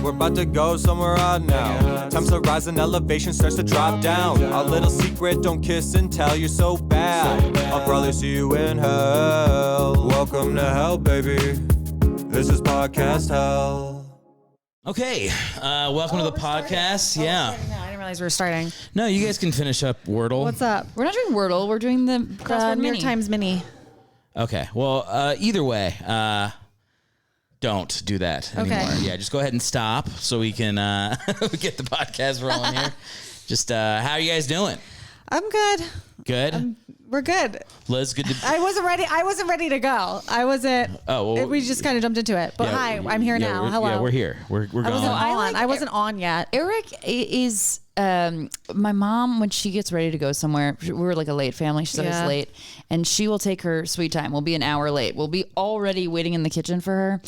we're about to go somewhere odd now. Times to rise and elevation starts to drop down. Our little secret, don't kiss and tell, you're so bad. I'll probably see you in hell. Welcome to hell, baby. This is Podcast Hell. Okay, welcome to the podcast. Yeah. No, I didn't realize we were starting. No, you guys can finish up Wordle. What's up? We're not doing Wordle. We're doing the Crossword New York Times Mini. Okay, well, either way, don't do that anymore. Okay. Yeah, just go ahead and stop so we can get the podcast rolling here. Just, how are you guys doing? I'm good. Good? We're good. Liz, good to... I wasn't ready to go. I wasn't. Oh, well, we just kind of jumped into it. But hi, I'm here now. Hello. Yeah, we're here. We're going. I wasn't on yet. Eric is my mom when she gets ready to go somewhere. We're like a late family. She's always late, and she will take her sweet time. We'll be an hour late. We'll be already waiting in the kitchen for her.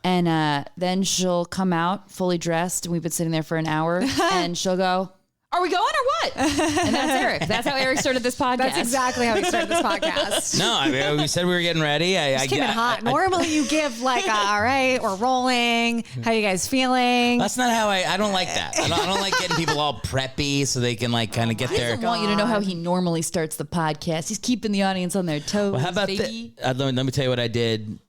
And then she'll come out fully dressed, and we've been sitting there for an hour, and she'll go, "Are we going or what?" And that's Eric. That's how Eric started this podcast. That's exactly how he started this podcast. No, I mean, we said we were getting ready. I came in hot. Normally you give like, all right, we're rolling. How you guys feeling? That's not how I don't like that. I don't like getting people all preppy so they can like kind of get there. I want you to know how he normally starts the podcast. He's keeping the audience on their toes. Well, how about baby? let me tell you what I did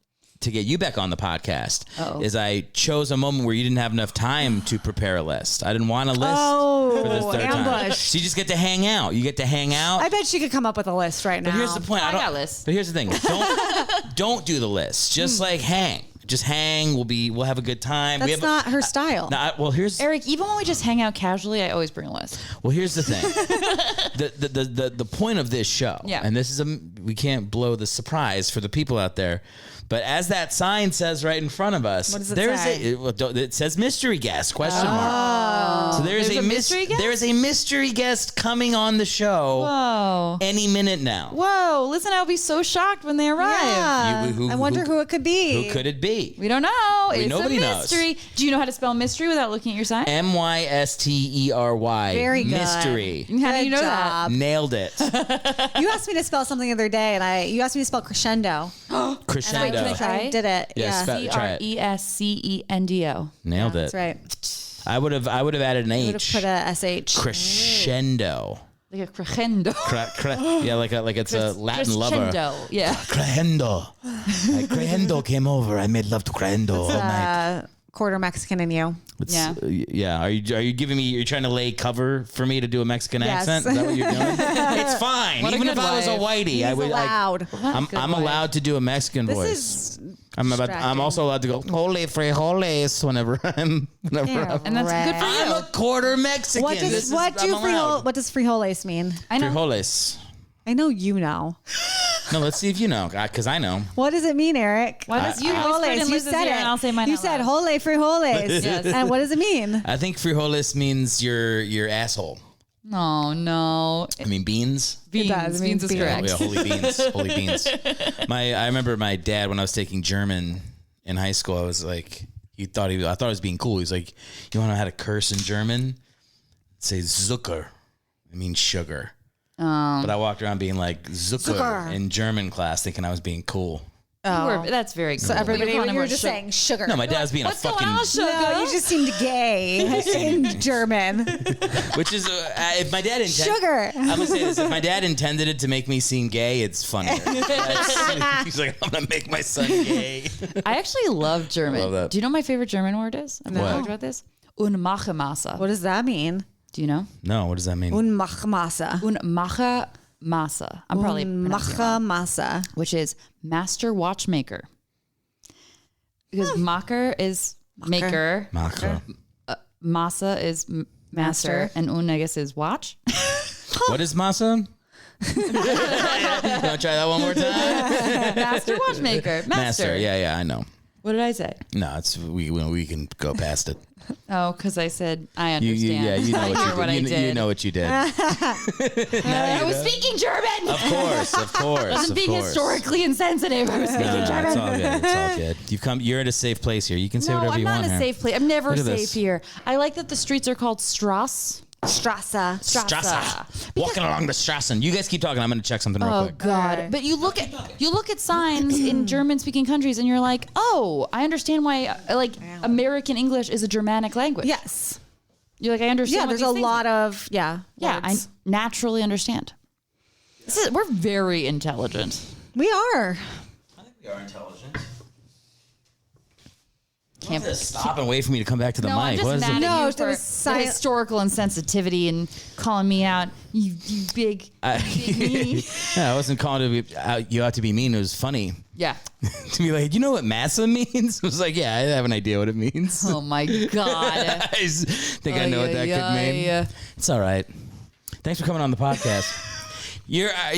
to get you back on the podcast. Is I chose a moment where you didn't have enough time to prepare a list. I didn't want a list for the third time. So you just get to hang out. You get to hang out. I bet she could come up with a list right now. But here's the point. I got a list. But here's the thing. Don't do the list. Just like hang. Just hang. We'll have a good time. That's not her style. Well, here's Eric. Even when we just hang out casually, I always bring a list. Well, here's the thing. the point of this show, and this is we can't blow the surprise for the people out there. But as that sign says right in front of us, what does it say? It says mystery guest, question mark. So there's a mystery guest? There is a mystery guest coming on the show any minute now. Whoa, listen, I'll be so shocked when they arrive. Yeah. I wonder who it could be. Who could it be? We don't know. Nobody a mystery. knows. Do you know how to spell mystery without looking at your sign? MYSTERY. Very good. Mystery. How do you know that? Nailed it. You asked me to spell something the other day, and you asked me to spell crescendo. Crescendo. Can I try? I did it. Yeah. Try it. CRESCENDO. Nailed it. That's right. I would have added an H. I would have put a SH. Crescendo. Like a crescendo. Yeah, like it's a Latin lover. Crescendo. Yeah. Crescendo. Crescendo came over. I made love to Crescendo all night. Quarter Mexican in you. Yeah. Are you giving me? You're trying to lay cover for me to do a Mexican accent? Is that what you're doing? It's fine. Even if I was a whitey, I would. Allowed. I'm allowed to do a Mexican voice. I'm also allowed to go holy frijoles whenever I'm. And that's good for you. I'm a quarter Mexican. What does frijoles mean? I know. Frijoles. I know you know. No, let's see if you know, because I know. What does it mean, Eric? What does frijoles? You said it. And I'll say mine. You said hole frijoles. Yes. And what does it mean? I think frijoles means your asshole. Oh, no. I mean beans. Beans. It does. Beans is correct. Yeah, holy beans. Holy beans. I remember my dad when I was taking German in high school. I was like, I thought he was being cool. He was like, you want to know how to curse in German? Say Zucker. It means sugar. But I walked around being like Zucker in German class, thinking I was being cool. Oh, that's very cool. So everybody, you were just saying sugar. No, my dad was being What's a fucking. Going on, sugar? No, you just seemed gay in German. Which is, if my dad sugar. I'm gonna say this: if my dad intended it to make me seem gay, it's funnier. He's like, I'm gonna make my son gay. I actually love German. I love that. Do you know what my favorite German word is? I've never talked about this. Unmachemasse. What does that mean? Do you know? No, what does that mean? Unmachemasse. Unmachemasse. I'm probably pronouncing it wrong. Which is master watchmaker. Because macher is maker. Macher. Masa is master. And unegus is watch. What is masa? You want to try that one more time? Master watchmaker. Master. Yeah, I know. What did I say? No, we can go past it. Oh, because I said I understand. You know what you did. You know what you did. I was speaking German. Of course. I wasn't being historically insensitive. I was speaking German. It's all good. You're at a safe place here. You can say whatever you want. No, I'm not in a here. safe place. I'm never safe this. here. I like that the streets are called Strasse. Strasse. Walking along the Strassen. You guys keep talking. I'm going to check something real quick. Oh God! Right. But you look at signs in German-speaking countries, and you're like, oh, I understand why. American English is a Germanic language. Yes. You're like, I understand. Yeah, there's a lot of I words. naturally understand. We're very intelligent. We are. I think we are intelligent. Can't stop and wait for me to come back to the No, I'm mic. just What is mad it? at you for the historical insensitivity and calling me out. You big meanie. Yeah, I wasn't calling you out to be mean. It was funny. Yeah. To be like, you know what massa means? I was like, yeah, I have an idea what it means. Oh my God. I think I know what that could mean. It's all right. Thanks for coming on the podcast. When I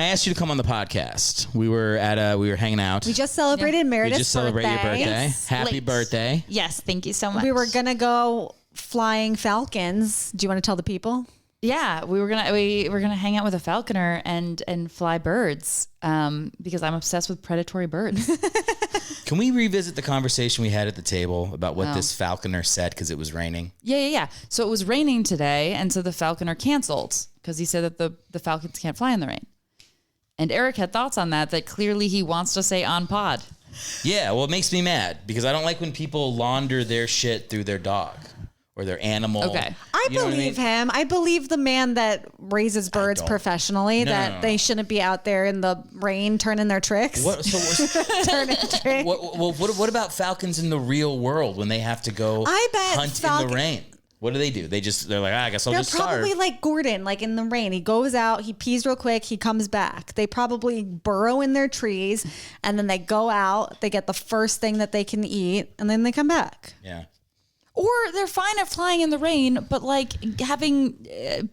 asked you to come on the podcast, we were hanging out. We just celebrated Meredith's birthday. We just celebrated your birthday. Yes. Happy birthday. Yes, thank you so much. We were gonna go flying falcons. Do you want to tell the people? Yeah, we were gonna hang out with a falconer and fly birds because I'm obsessed with predatory birds. Can we revisit the conversation we had at the table about what this falconer said because it was raining? Yeah. So it was raining today, and so the falconer canceled because he said that the falcons can't fly in the rain. And Eric had thoughts on that clearly he wants to say on pod. Yeah, well, it makes me mad because I don't like when people launder their shit through their dog or their animal. Okay. I believe him. I believe the man that raises birds professionally, that they shouldn't be out there in the rain turning their tricks. Turning tricks. What about falcons in the real world when they have to go hunt in the rain? What do? They're like, I guess I'll just starve. They're probably like Gordon, like in the rain. He goes out, he pees real quick, he comes back. They probably burrow in their trees, and then they go out, they get the first thing that they can eat, and then they come back. Yeah. Or they're fine at flying in the rain, but like having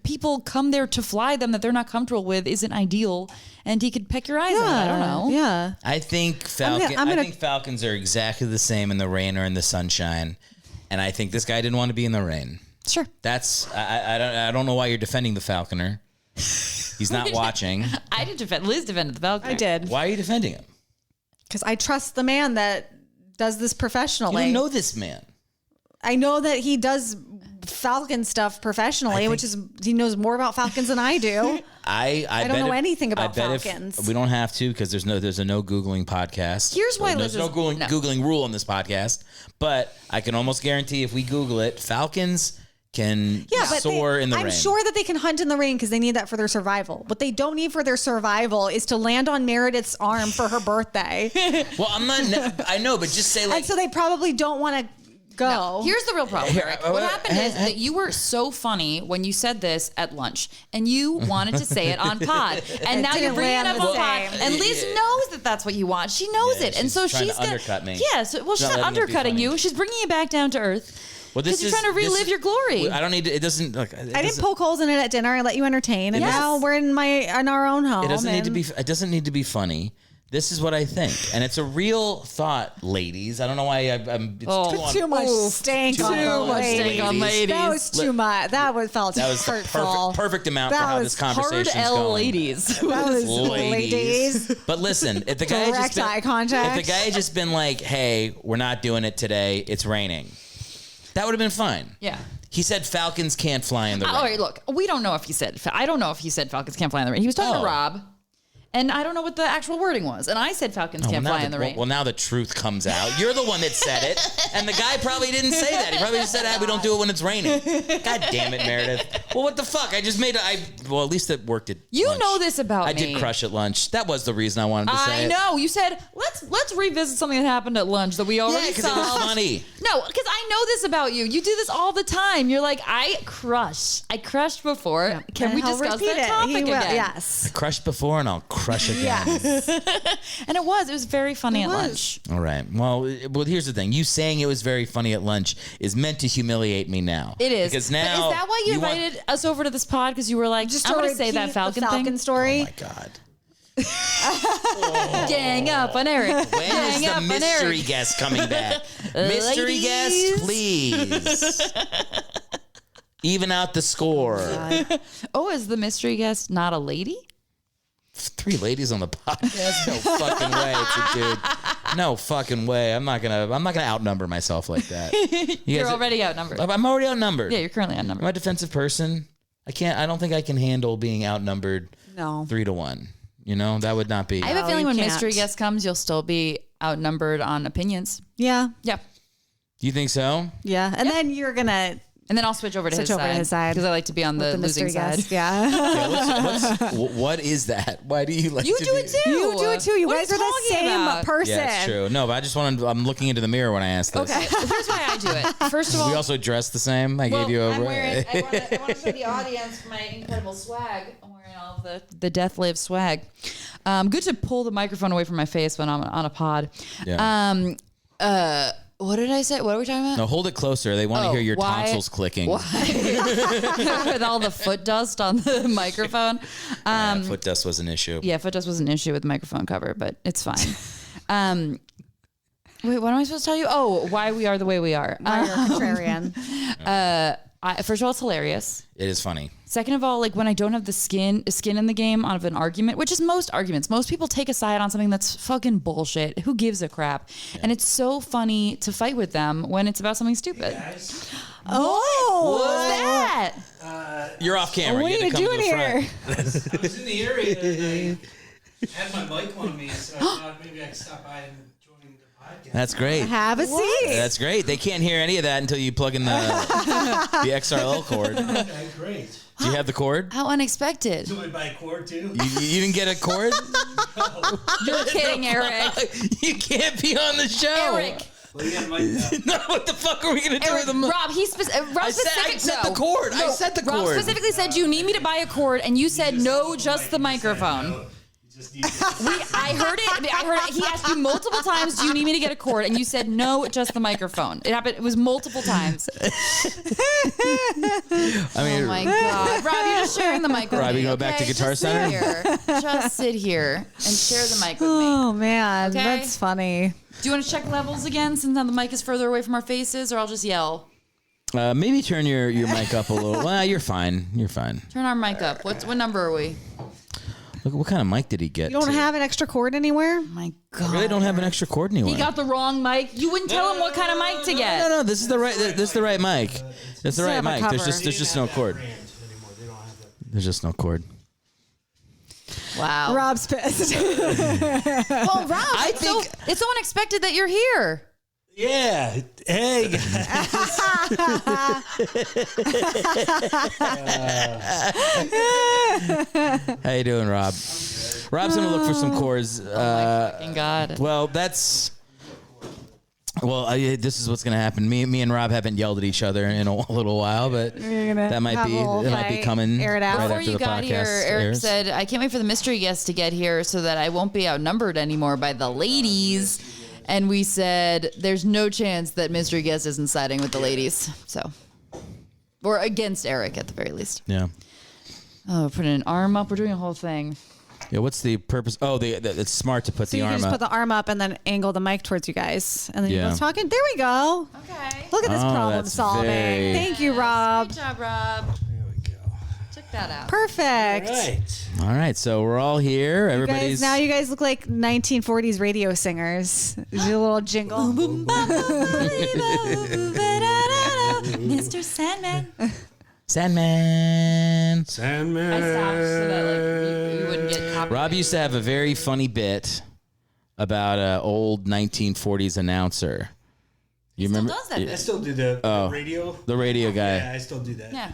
people come there to fly them that they're not comfortable with isn't ideal. And he could peck your eyes out. I don't know. Yeah. I think falcons are exactly the same in the rain or in the sunshine. And I think this guy didn't want to be in the rain. Sure. I don't know why you're defending the falconer. He's not watching. I did defend. Liz defended the falconer. I did. Why are you defending him? Because I trust the man that does this professionally. You don't know this man. I know that he does falcon stuff professionally, he knows more about falcons than I do. I don't know anything about falcons. We don't have to because there's a no Googling podcast. Here's why there's no Googling rule on this podcast. But I can almost guarantee if we Google it, falcons can soar in the rain. I'm sure that they can hunt in the rain because they need that for their survival. What they don't need for their survival is to land on Meredith's arm for her birthday. Well, I'm not. I know, but just say like. And so they probably don't want to go. No, here's the real problem, Eric. What happened is that you were so funny when you said this at lunch, and you wanted to say it on pod, and now you're bringing it up on pod. And Liz knows that that's what you want. She knows it, and so she's gonna undercut me. Yeah, she's not undercutting you. She's bringing you back down to earth. Well, because you're trying to relive your glory. I don't need to. It doesn't. Look, I didn't poke holes in it at dinner. I let you entertain, and now we're in our own home. It doesn't need to be. It doesn't need to be funny. This is what I think, and it's a real thought, ladies. I don't know why I'm. It's too much stank on ladies. That was too much. That felt hurtful. The perfect amount for how this conversation is going. Ladies. That was ladies. But listen, if the guy had just been like, "Hey, we're not doing it today. It's raining," that would have been fine. Yeah. He said falcons can't fly in the rain. All right, look, we don't know if he said. I don't know if he said falcons can't fly in the rain. He was talking to Rob. And I don't know what the actual wording was. And I said falcons can't fly in the rain. Well, now the truth comes out. You're the one that said it. And the guy probably didn't say that. He probably just said, we don't do it when it's raining. God damn it, Meredith. Well, what the fuck? I just made well, at least it worked at lunch. Know this about me. I did crush at lunch. That was the reason I wanted to say it. I know. You said, let's revisit something that happened at lunch that we already saw. Yeah, because it was funny. No, because I know this about you. You do this all the time. You're like, I crushed before. Yeah. Can we discuss that topic again? Yes. I crushed before and I'll crush again. Yeah. And it was very funny at lunch. All right. Well, here's the thing. You saying it was very funny at lunch is meant to humiliate me now. It is. Because now. But is that why you invited us over to this pod? Because you were like, I'm going to say that Falcon story. Oh my God. Gang up on Eric. When is the mystery guest coming back? Mystery guest, please. Even out the score. Is the mystery guest not a lady? 3 ladies on the podcast? No fucking way. It's a dude. No fucking way. I'm not gonna outnumber myself like that. You're already outnumbered. I'm already outnumbered. Yeah, you're currently outnumbered. I'm a defensive person. I don't think I can handle being outnumbered. No. 3-1. You know, that would not be. I have a feeling you when can't. mystery guest comes, you'll still be outnumbered on opinions. Yeah. Yeah. Do you think so? Yeah. And then you're going to And then I'll switch over to his side. Because I like to be on the losing mystery side. guest. Yeah. What is that? Why do you like You to do be- it too. You do it too. You What guys are are you the talking same about? person. Yeah, it's true. No, but I'm looking into the mirror when I ask this. Okay. Here's why I do it. First of all, We also dress the same. I gave you over. I'm wearing, I want to show the audience my incredible swag. I'm wearing all of the Death Live swag. Good to pull the microphone away from my face when I'm on a pod. Yeah. What did I say? What are we talking about? No, hold it closer. They want to hear your tonsils clicking. With all the foot dust on the microphone. Yeah, foot dust was an issue. Yeah, foot dust was an issue with the microphone cover, but it's fine. Wait, what am I supposed to tell you? Oh, why we are the way we are. You're a contrarian. First of all, it's hilarious. It is funny. Second of all, like when I don't have the skin in the game of an argument, which is most arguments. Most people take a side on something that's fucking bullshit. Who gives a crap? Yeah. And it's so funny to fight with them when it's about something stupid. Hey guys. What's that? You're off camera. What are you doing here? I was in the area and I had my mic on me, so I thought maybe I could stop by and join the podcast. That's great. Have a seat. That's great. They can't hear any of that until you plug in the XRL cord. Okay, great. Do you have the cord? How unexpected. Do I buy a cord too? You didn't get a cord? You're kidding, Eric. You can't be on the show. Eric. Well, you got a mic now. No, what the fuck are we going to do Eric, with them? Rob, I said the cord. I said the Rob cord. specifically said you need me to buy a cord, and you said no, just the microphone. No, you just need to- I heard it. He asked you multiple times, do you need me to get a cord? And you said no, just the microphone. It happened. It was multiple times. I mean, Oh my God. Rob, you're just sharing the mic with Rob, me. you go back to Guitar Just sit Center? here. Just sit here and share the mic with me. Oh, man. Okay. That's funny. Do you want to check levels again since now the mic is further away from our faces, or I'll just yell? maybe turn your mic up a little. Well, you're fine. You're fine. Turn our mic up. What number are we? Look, what kind of mic did he get? You don't have an extra cord anywhere? Oh my God. I really don't have an extra cord anywhere. He got the wrong mic. You wouldn't tell him what kind of mic to get. No, this is the right. This is the right mic. It's the right have a mic. cover. There's just no cord. brand anymore. They don't have that. There's just no cord. Wow. Rob's pissed. Well, Rob, it's so unexpected that you're here. Yeah. Hey. How you doing, Rob? Rob's gonna look for some cords. Fucking God. Well, this is what's gonna happen. Me and Rob haven't yelled at each other in a little while, but that might be coming Air it out. right Before after you the got podcast here, Eric airs. said, I can't wait for the mystery guest to get here so that I won't be outnumbered anymore by the ladies. And we said, there's no chance that mystery guest isn't siding with the ladies. So, or against Eric at the very least. Yeah. Oh, we're putting an arm up. We're doing a whole thing. Yeah. What's the purpose? Oh, it's smart to put So the you can arm just up. put the arm up and then angle the mic towards you guys. And then Yeah. you both talking. There we go. Okay. Look at this Oh, problem that's solving. very- Thank you, Rob. Good job, Rob. There we go. Check that out. Perfect. Right. All right, so we're all here. Guys, Everybody's now you guys look like 1940s radio singers. Do a little jingle. Mr. Sandman. Sandman. Sandman. I stopped so that like you wouldn't get copyrighted. Rob used to have a very funny bit about an old 1940s announcer. You remember? does that I still do the radio. The radio guy. Yeah, I still do that. Yeah.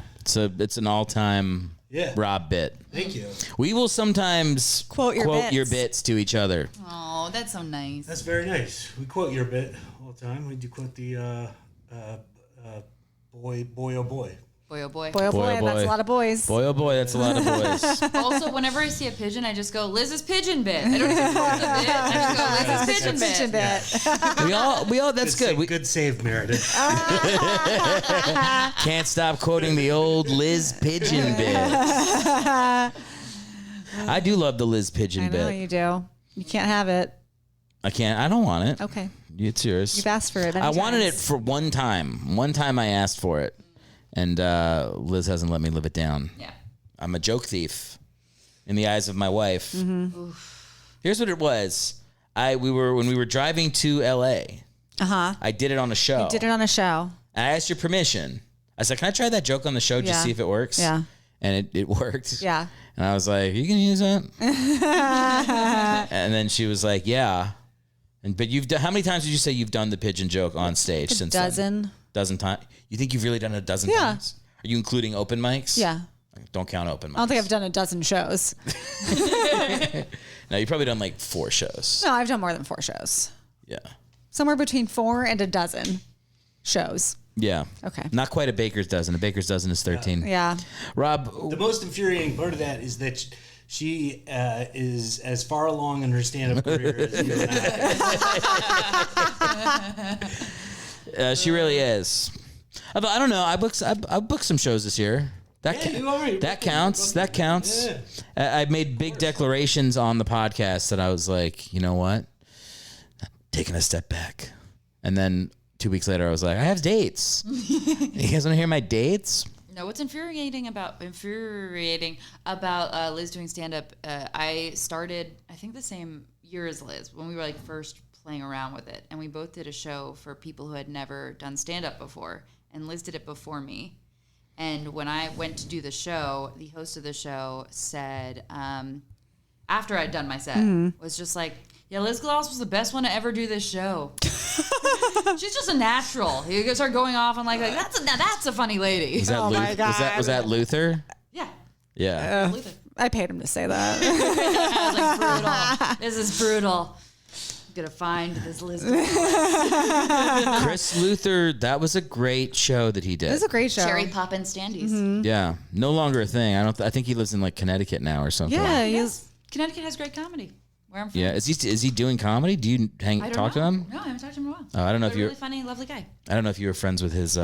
It's an all-time Yeah. Rob bit. Thank you. We will sometimes Quote your bits. bits to each other. Oh, that's so nice. That's very nice. We quote your bit all the time. We do quote the boy, oh boy. Boy, oh boy. Boy, oh Boy, boy, oh boy. that's a lot of boys. Boy, oh boy, that's a lot of boys. Also, whenever I see a pigeon, I just go, Liz's pigeon bit. I don't even quote the bit. I just go, Liz's pigeon bit. we all. That's good. We Good save, Meredith. can't stop quoting the old Liz Pigeon bit. I do love the Liz Pigeon I know bit. you do. You can't have it. I can't. I don't want it. Okay. It's yours. You've asked for it. I many wanted it times. for one time. One time I asked for it, and Liz hasn't let me live it down. Yeah. I'm a joke thief in the eyes of my wife. Mm-hmm. Here's what it was. when we were driving to LA. I did it on a show. You did it on a show. And I asked your permission. I said, "Can I try that joke on the show just see if it works?" Yeah. And it worked. Yeah. And I was like, "You can use it." And then she was like, "Yeah." But how many times did you say you've done the pigeon joke on stage since then? Dozen times. You think you've really done it a dozen times? Are you including open mics? Yeah. Don't count open mics. I don't think I've done a dozen shows. No, you've probably done like 4 shows. No, I've done more than 4 shows. Yeah. Somewhere between 4 and a dozen shows. Yeah. Okay. Not quite a baker's dozen. A baker's dozen is 13. Yeah. Rob. The most infuriating part of that is that she is as far along in her stand-up career as you and I. She really is. Although, I don't know. I booked some shows this year. That counts. That counts. Yeah. I made big declarations on the podcast that I was like, you know what? Taking a step back. And then 2 weeks later, I was like, I have dates. You guys want to hear my dates? No, what's infuriating about Liz doing stand-up, I started, I think the same year as Liz, when we were like first playing around with it. And we both did a show for people who had never done stand-up before. And Liz did it before me. And when I went to do the show, the host of the show said, after I'd done my set, was just like, yeah, Liz Galalis was the best one to ever do this show. She's just a natural. You start going off and like that's a funny lady. Was that my God. Was that Luther? Yeah. Yeah. Luther. I paid him to say that. I was like, brutal. This is brutal. I'm gonna find this Liz Galalis. Chris Luther, that was a great show that he did. It was a great show. Cherry Poppin' Standees. Yeah. No longer a thing. I think he lives in like Connecticut now or something. Yeah, Yes. Connecticut has great comedy. Where I'm from. Yeah. Is he doing comedy? Do you I don't talk know. to him? No, I haven't talked to him in a while. Oh, I don't know He's if a you're really funny, lovely guy. I don't know if you were friends with his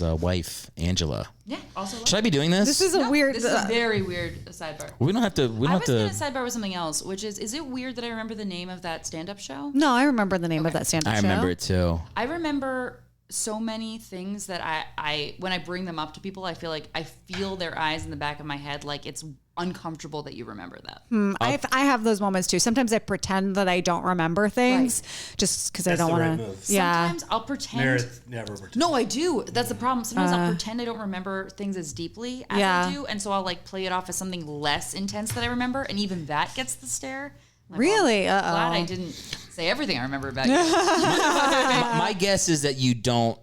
wife, Angela. Yeah, also. Should I be doing this? This is a weird. This is a very weird sidebar. We don't have to. I was going to sidebar with something else, which is it weird that I remember the name of that stand-up show? No, I remember the name of that stand-up show. I remember it too. I remember so many things that I when I bring them up to people, I feel like I feel their eyes in the back of my head, like it's uncomfortable that you remember that. I have those moments too. Sometimes I pretend that I don't remember things just because I don't want the right to. move. Yeah. Sometimes I'll pretend. Meredith never pretends. No, I do. That's the problem. Sometimes I'll pretend I don't remember things as deeply as I do, and so I'll like play it off as something less intense that I remember, and even that gets the stare. Like, Really? well, I'm glad I didn't say everything I remember about you. My guess is that you don't.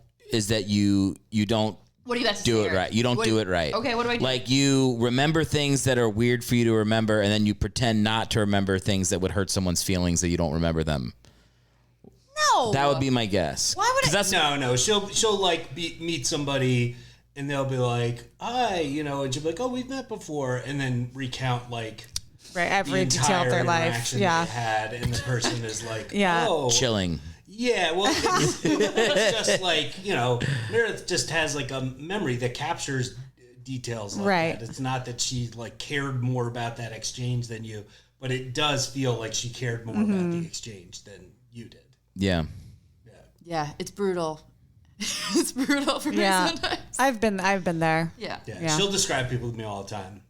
What do you have to do say it right. You don't do it right. Okay, what do I do? Like you remember things that are weird for you to remember, and then you pretend not to remember things that would hurt someone's feelings that you don't remember them. No. That would be my guess. Why would I? No. She'll like meet somebody, and they'll be like, "Hi," and she'll be like, "Oh, we've met before," and then recount like Right. the Every detail of entire their life. interaction Yeah. they had, and the person is like, Yeah. "Oh, Chilling. yeah." Well, it's just like Meredith just has like a memory that captures details like Right. that. It's not that she like cared more about that exchange than you, but it does feel like she cared more about the exchange than you did. Yeah. Yeah, it's brutal. It's brutal for me Yeah. sometimes. I've been there. Yeah. Yeah. She'll describe people to me all the time.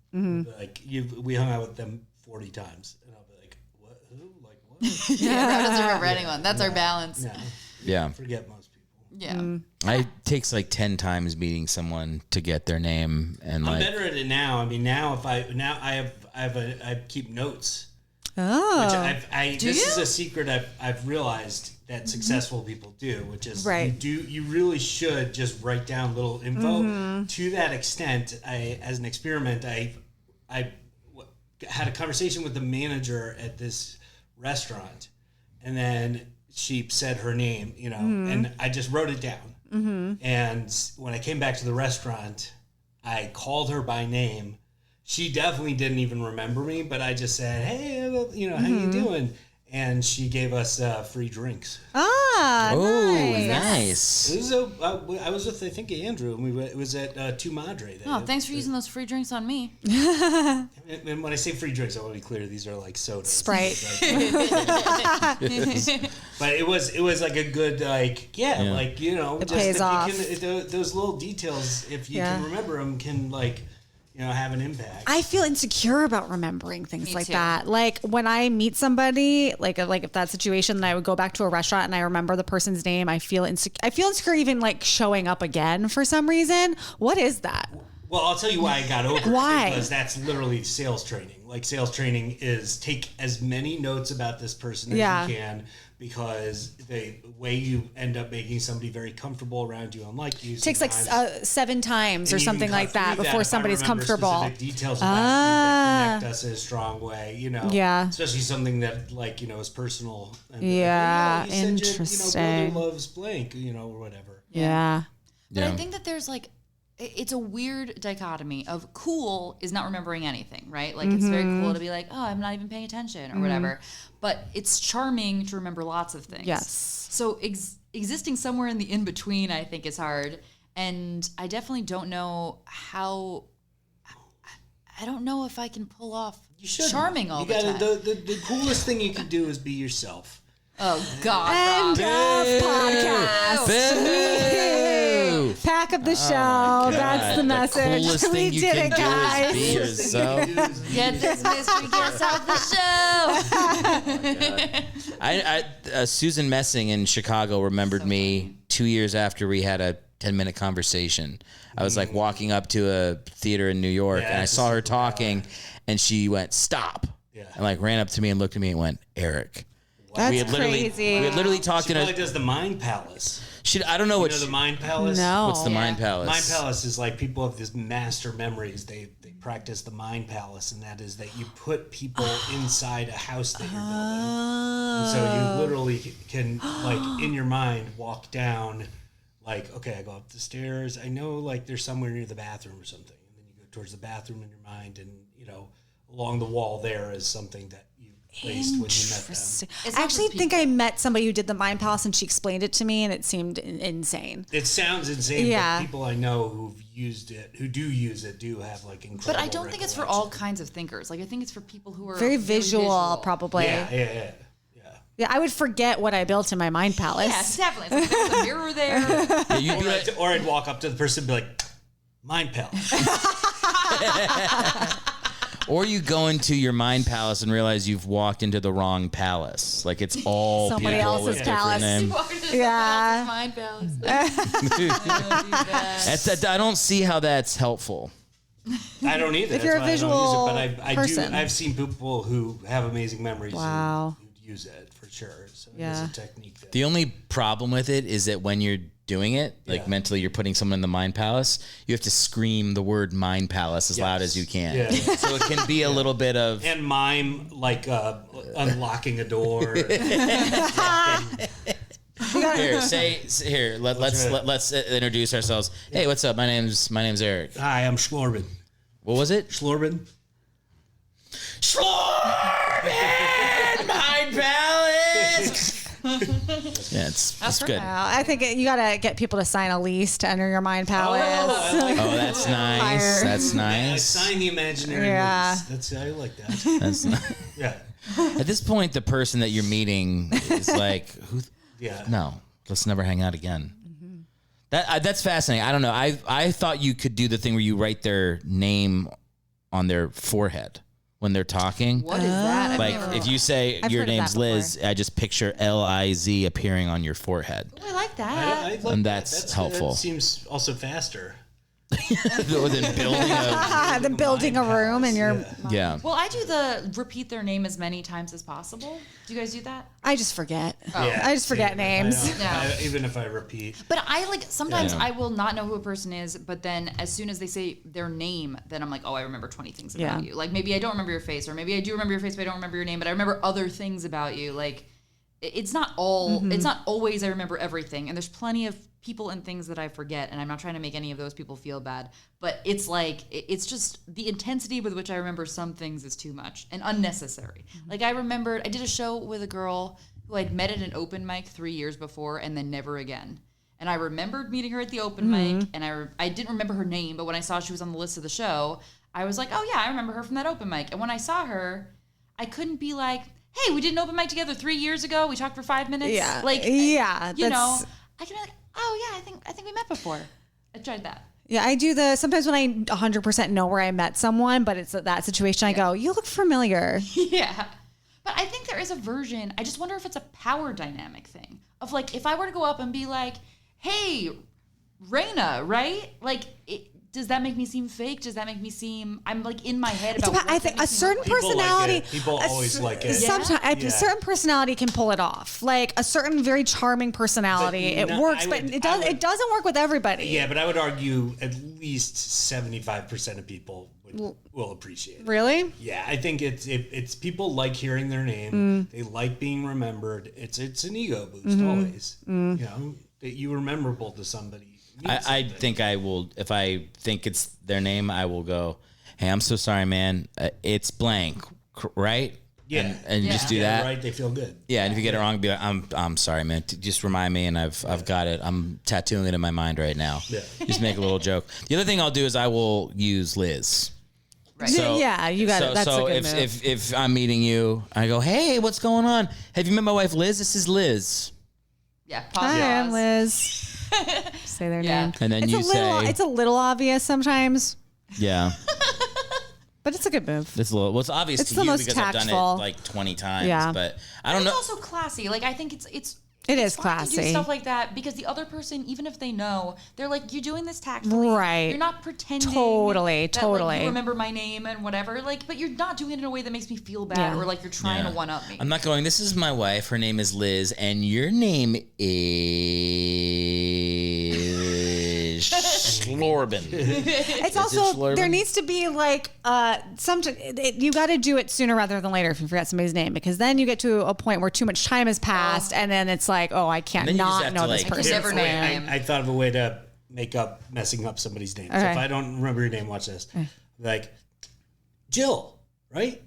Like we hung out with them 40 times, and I'll be like, "What? Who? Like what?" Yeah, Rob doesn't remember anyone. That's our balance. No, Yeah. forget most people. Yeah. It takes like 10 times meeting someone to get their name, and I'm like better at it now. I mean, now I keep notes. Oh. Which this is a secret I've realized that successful people do, which is Right. you really should just write down little info. To that extent, as an experiment, I had a conversation with the manager at this restaurant, and then she said her name, and I just wrote it down. And when I came back to the restaurant, I called her by name. She definitely didn't even remember me, but I just said, "Hey, how you doing?" And she gave us free drinks. nice. It was I was with, I think, Andrew, and it was at Tu Madre. Oh, thanks for using those free drinks on me. And when I say free drinks, I want to be clear, these are like sodas. Sprite. But it was like a good, like, It just pays if off. you can, those little details, if you can remember them, can like have an impact. I feel insecure about remembering things like too. that. Like when I meet somebody, like if that situation, then I would go back to a restaurant and I remember the person's name. I feel insecure even like showing up again for some reason. What is that? Well, I'll tell you why I got over it. Why? Because that's literally sales training. Like sales training is take as many notes about this person as you can, because the way you end up making somebody very comfortable around you and like you. It takes like 7 times or something like that before somebody's if I remember comfortable. Specific details about you that connect us in a strong way, Yeah. Especially something that is personal. And Yeah, you said interesting. your brother loves blank, or whatever. Yeah. But I think that there's like, it's a weird dichotomy of cool is not remembering anything, right? Like it's very cool to be like, oh, I'm not even paying attention or whatever. But it's charming to remember lots of things. Yes. So existing somewhere in the in-between, I think, is hard. And I definitely don't know how, I don't know if I can pull off charming all the time. The coolest thing you can do is be yourself. Oh, God, End Rob. of podcast. Pack up the show. That's the message. Coolest We thing you did can it, do guys. is be yourself. Get this mystery guest off the show. Susan Messing in Chicago remembered me 2 years after we had a 10-minute conversation. I was like walking up to a theater in New York, and I saw her talking, and she went, "Stop!" and like ran up to me and looked at me and went, "Eric." That's We had crazy. literally talked She in a. probably does the Mind Palace. I don't know what. The Mind Palace? No. What's the Mind Palace? Mind Palace is like people have this master memories. They practice the Mind Palace, and that is that you put people inside a house that you're building. And so you literally can, like, in your mind, walk down, like, okay, I go up the stairs. I know, like, there's somewhere near the bathroom or something. And then you go towards the bathroom in your mind, and, along the wall there is something that you placed when you met them. I actually think I met somebody who did the Mind Palace, and she explained it to me, and it seemed insane. It sounds insane, Yeah. but people I know who do use it, do have like incredible. But I don't think it's for all kinds of thinkers. Like I think it's for people who are Very visual, probably. Yeah. Yeah, I would forget what I built in my Mind Palace. Yeah, definitely. It's like there's a mirror there. Or I'd walk up to the person and be like, Mind Palace. Or you go into your mind palace and realize you've walked into the wrong palace. Like it's all Somebody people else's with different palace. names. Yeah. Mind Palace. I don't see how that's helpful. I don't either. If you're a That's why visual I don't use it, but I person. I've seen people who have amazing memories Wow. who use it for sure. So Yeah. it's a technique. That, The only problem with it is that when you're doing it, like mentally you're putting someone in the mind palace, you have to scream the word mind palace as loud as you can. Yeah. So it can be a little bit of and mime like unlocking a door. here, let's introduce ourselves. Hey, what's up? My name's Eric. Hi, I'm Schlorben. What was it? Schlorben. Schlorben! Mind palace! Yeah, it's good. I think you gotta get people to sign a lease to enter your Mind Palace. Oh, that's nice. Fire. That's I nice. sign the imaginary Yeah. lease. I like that. That's nice. Yeah. At this point, the person that you're meeting is like, who? Yeah. No, let's never hang out again. That's fascinating. I don't know. I thought you could do the thing where you write their name on their forehead when they're talking. What is that? I've Like never- if you say I've your heard of name's that Liz, I just picture Liz appearing on your forehead. I like that. I like And that. that's helpful. That seems also faster. Than building a Then building a room in your. yeah. Well, I do the repeat their name as many times as possible. Do you guys do that? I just forget. Yeah, I just forget same. names. Even if I repeat. But I like sometimes Yeah. I will not know who a person is, but then as soon as they say their name, then I'm like, oh, I remember 20 things about Yeah. you. Like maybe I don't remember your face, or maybe I do remember your face, but I don't remember your name, but I remember other things about you. Like it's not all, it's not always I remember everything, and there's plenty of people and things that I forget, and I'm not trying to make any of those people feel bad, but it's like it's just the intensity with which I remember some things is too much and unnecessary. Like I did a show with a girl who I'd met at an open mic 3 years before and then never again. And I remembered meeting her at the open mic, and I didn't remember her name, but when I saw she was on the list of the show, I was like, oh yeah, I remember her from that open mic. And when I saw her, I couldn't be like, hey, we did an open mic together 3 years ago. We talked for 5 minutes. Yeah. Like, Yeah, you know, that's- I can be like, oh yeah, I think we met before. I tried that. Yeah, I do sometimes when I 100% know where I met someone, but it's that situation, I go, you look familiar. Yeah. But I think there is a version. I just wonder if it's a power dynamic thing of like, if I were to go up and be like, hey, Raina, right? Like, does that make me seem fake? Does that make me seem, I'm like in my head about I think a certain personality. People always like it. Sometimes a certain personality can pull it off. Like a certain very charming personality, it works, but it doesn't work with everybody. Yeah, but I would argue at least 75% of people will appreciate it. Really? Yeah, I think it's people like hearing their name. They like being remembered. It's an ego boost always. You know, that you are memorable to somebody. I think I will, if I think it's their name, I will go, hey, I'm so sorry, man. It's blank, right? Yeah. And just do that. Right, they feel good. Yeah, and if you get it wrong, be like, I'm sorry, man. Just remind me, and I've got it. I'm tattooing it in my mind right now. Yeah. Just make a little joke. The other thing I'll do is I will use Liz. Right. So, yeah, you got it. That's so a good if move. if I'm meeting you, I go, hey, what's going on? Have you met my wife, Liz? This is Liz. Yeah. Hi, I'm Liz. Say their name. And then It's a little obvious sometimes, yeah. but it's a good move. It's a little. Well, it's obvious It's to the you most because I've done tactful. it like 20 times. Yeah. But I don't It's know. also classy. Like I think it's It is fun to do classy. stuff like that because the other person, even if they know, they're like, you're doing this tactfully. Right. You're not pretending. Totally, that, totally. Like, you remember my name and whatever. Like, but you're not doing it in a way that makes me feel bad Yeah. or like you're trying to one up me. I'm not going, this is my wife. Her name is Liz. And your name is Slorbin. It's it also Slurban? there needs to be like you got to do it sooner rather than later if you forget somebody's name, because then you get to a point where too much time has passed and then it's like, oh, I can't And then you just not have know to, this like, person's never know your name. name. I thought of a way to make up messing up somebody's name. So Okay. if I don't remember your name, watch this. Like Jill, right?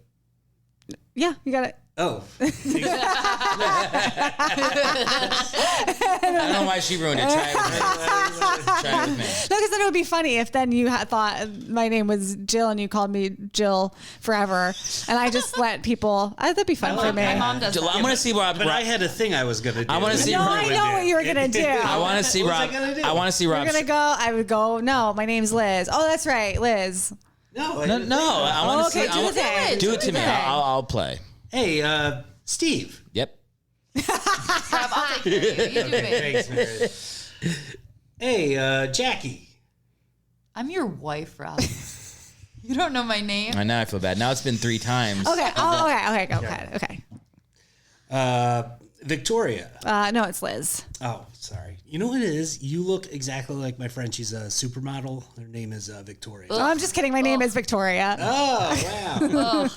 Yeah, you got it. Oh, I don't know why she ruined it. Try it with me. Try it with me. No, because then it would be funny if then you had thought my name was Jill and you called me Jill forever, and I just let people. That'd be fun for me. My mom does I'm that. going to see Rob. but I had a thing I was gonna do. I wanna see No, I know what you were gonna do. I want to see What was I Rob. gonna do? I want to see You're Rob. gonna go. I would go. No, my name's Liz. Oh, that's right, Liz. No, No, I want to Okay, see. do the thing. Do it to me. the thing. I'll play. Hey, Steve. Yep. I'll take care of you. You do it. Thanks, Meredith. Hey, Jackie. I'm your wife, Rob. You don't know my name. I know I feel bad. Now it's been 3 times. Okay. Oh, okay. Victoria. No, it's Liz. Oh, sorry. You know what it is? You look exactly like my friend. She's a supermodel. Her name is Victoria. Oh, I'm just kidding. My name is Victoria. Oh, wow.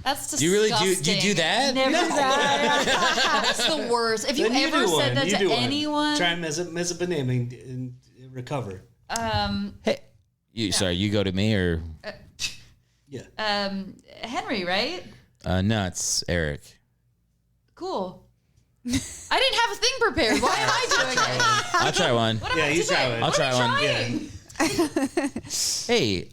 That's disgusting. Do you really do you do that? Never That's the worst. If you Then ever do said one. that You to do one. anyone, Try and mess up a name and recover. Hey, sorry, you go to me or Yeah. Henry, right? no? It's Eric. Cool. I didn't have a thing prepared. Why am I doing it? I'll try one. What am Yeah, I you doing? try it. I'll What am try I one. trying? Hey,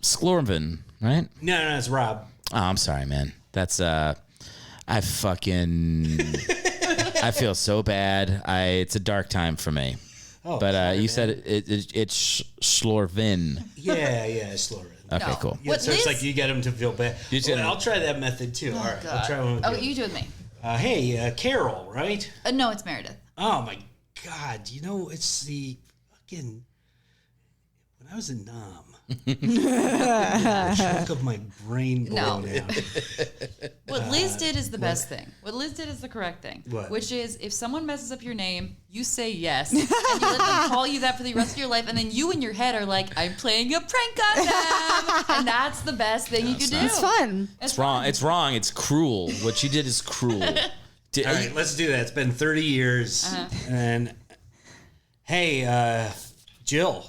Sklorvin, right? No, it's Rob. Oh, I'm sorry, man. That's I feel so bad. It's a dark time for me. Oh, But sorry, you man. said it's Slorvin. Yeah, Slorin. Okay, No. cool. Yeah, What, so it's Liz? like you get them to feel bad. You just Well, gotta- I'll try that method too. All right, I'll try one with Oh, you. you do it with me. Hey, Carol, right? No, it's Meredith. Oh my God! You know it's the fucking. When I was in Nam, a chunk of my brain No. blown out. What Liz did is the best thing. What Liz did is the correct thing. What? Which is if someone messes up your name, you say yes. And you let them call you that for the rest of your life. And then you in your head are like, I'm playing a prank on them. And that's the best thing you can do. It's fun. It's wrong. It's wrong. It's cruel. What you did is cruel. All right, let's do that. It's been 30 years, and hey, Jill,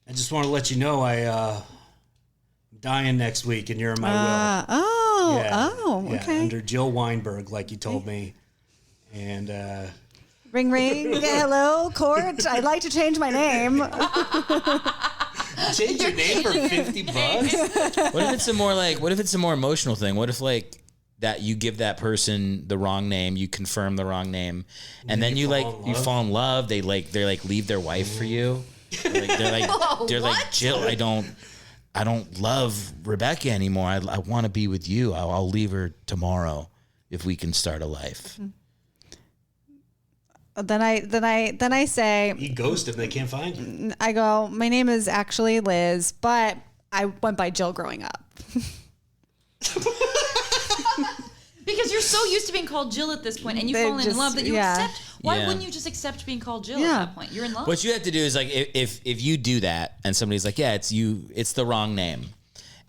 I just want to let you know I'm dying next week, and you're in my will. Okay. Under Jill Weinberg, like you told me, and Ring, ring. Hello, court. I'd like to change my name. change your name for $50. What if it's a more like? What if it's a more emotional thing? What if like that you give that person the wrong name, you confirm the wrong name, and then you fall in love? fall in love. They leave their wife for you. They're like, Jill, I don't love Rebecca anymore. I want to be with you. I'll leave her tomorrow if we can start a life. Then I say, You ghost them, they can't find you. I go, my name is actually Liz, but I went by Jill growing up. Because you're so used to being called Jill at this point, and you've fallen in love that you accept. Why wouldn't you just accept being called Jill at that point? You're in love. What you have to do is like if you do that and somebody's like, yeah, it's you, it's the wrong name,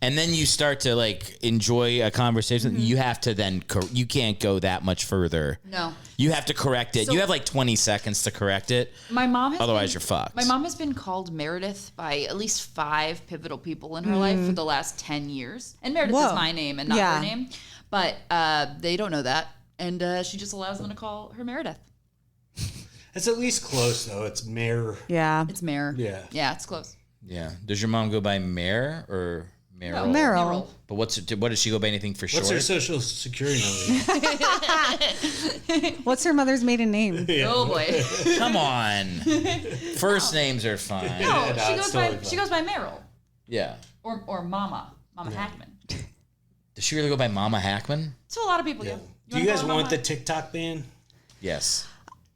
and then you start to like enjoy a conversation, you have to then you can't go that much further. No. You have to correct it. So- You have like 20 seconds to correct it. My mom has Otherwise, you're fucked. My mom has been called Meredith by at least 5 pivotal people in her life for the last 10 years. And Meredith is my name and not her name. But they don't know that. And she just allows them to call her Meredith. It's at least close, though. It's Mare. Yeah. It's Mare. Yeah. Yeah, it's close. Yeah. Does your mom go by Mare or Meryl? No, Meryl. But what does she go by anything for short? What's her social security number? What's her mother's maiden name? Oh boy. Come on. First names are fine. No, it's totally fine. she goes by Meryl. Yeah. Or Mama Hackman. Does she really go by Mama Hackman? So a lot of people do. Do you guys want the TikTok ban? Yes.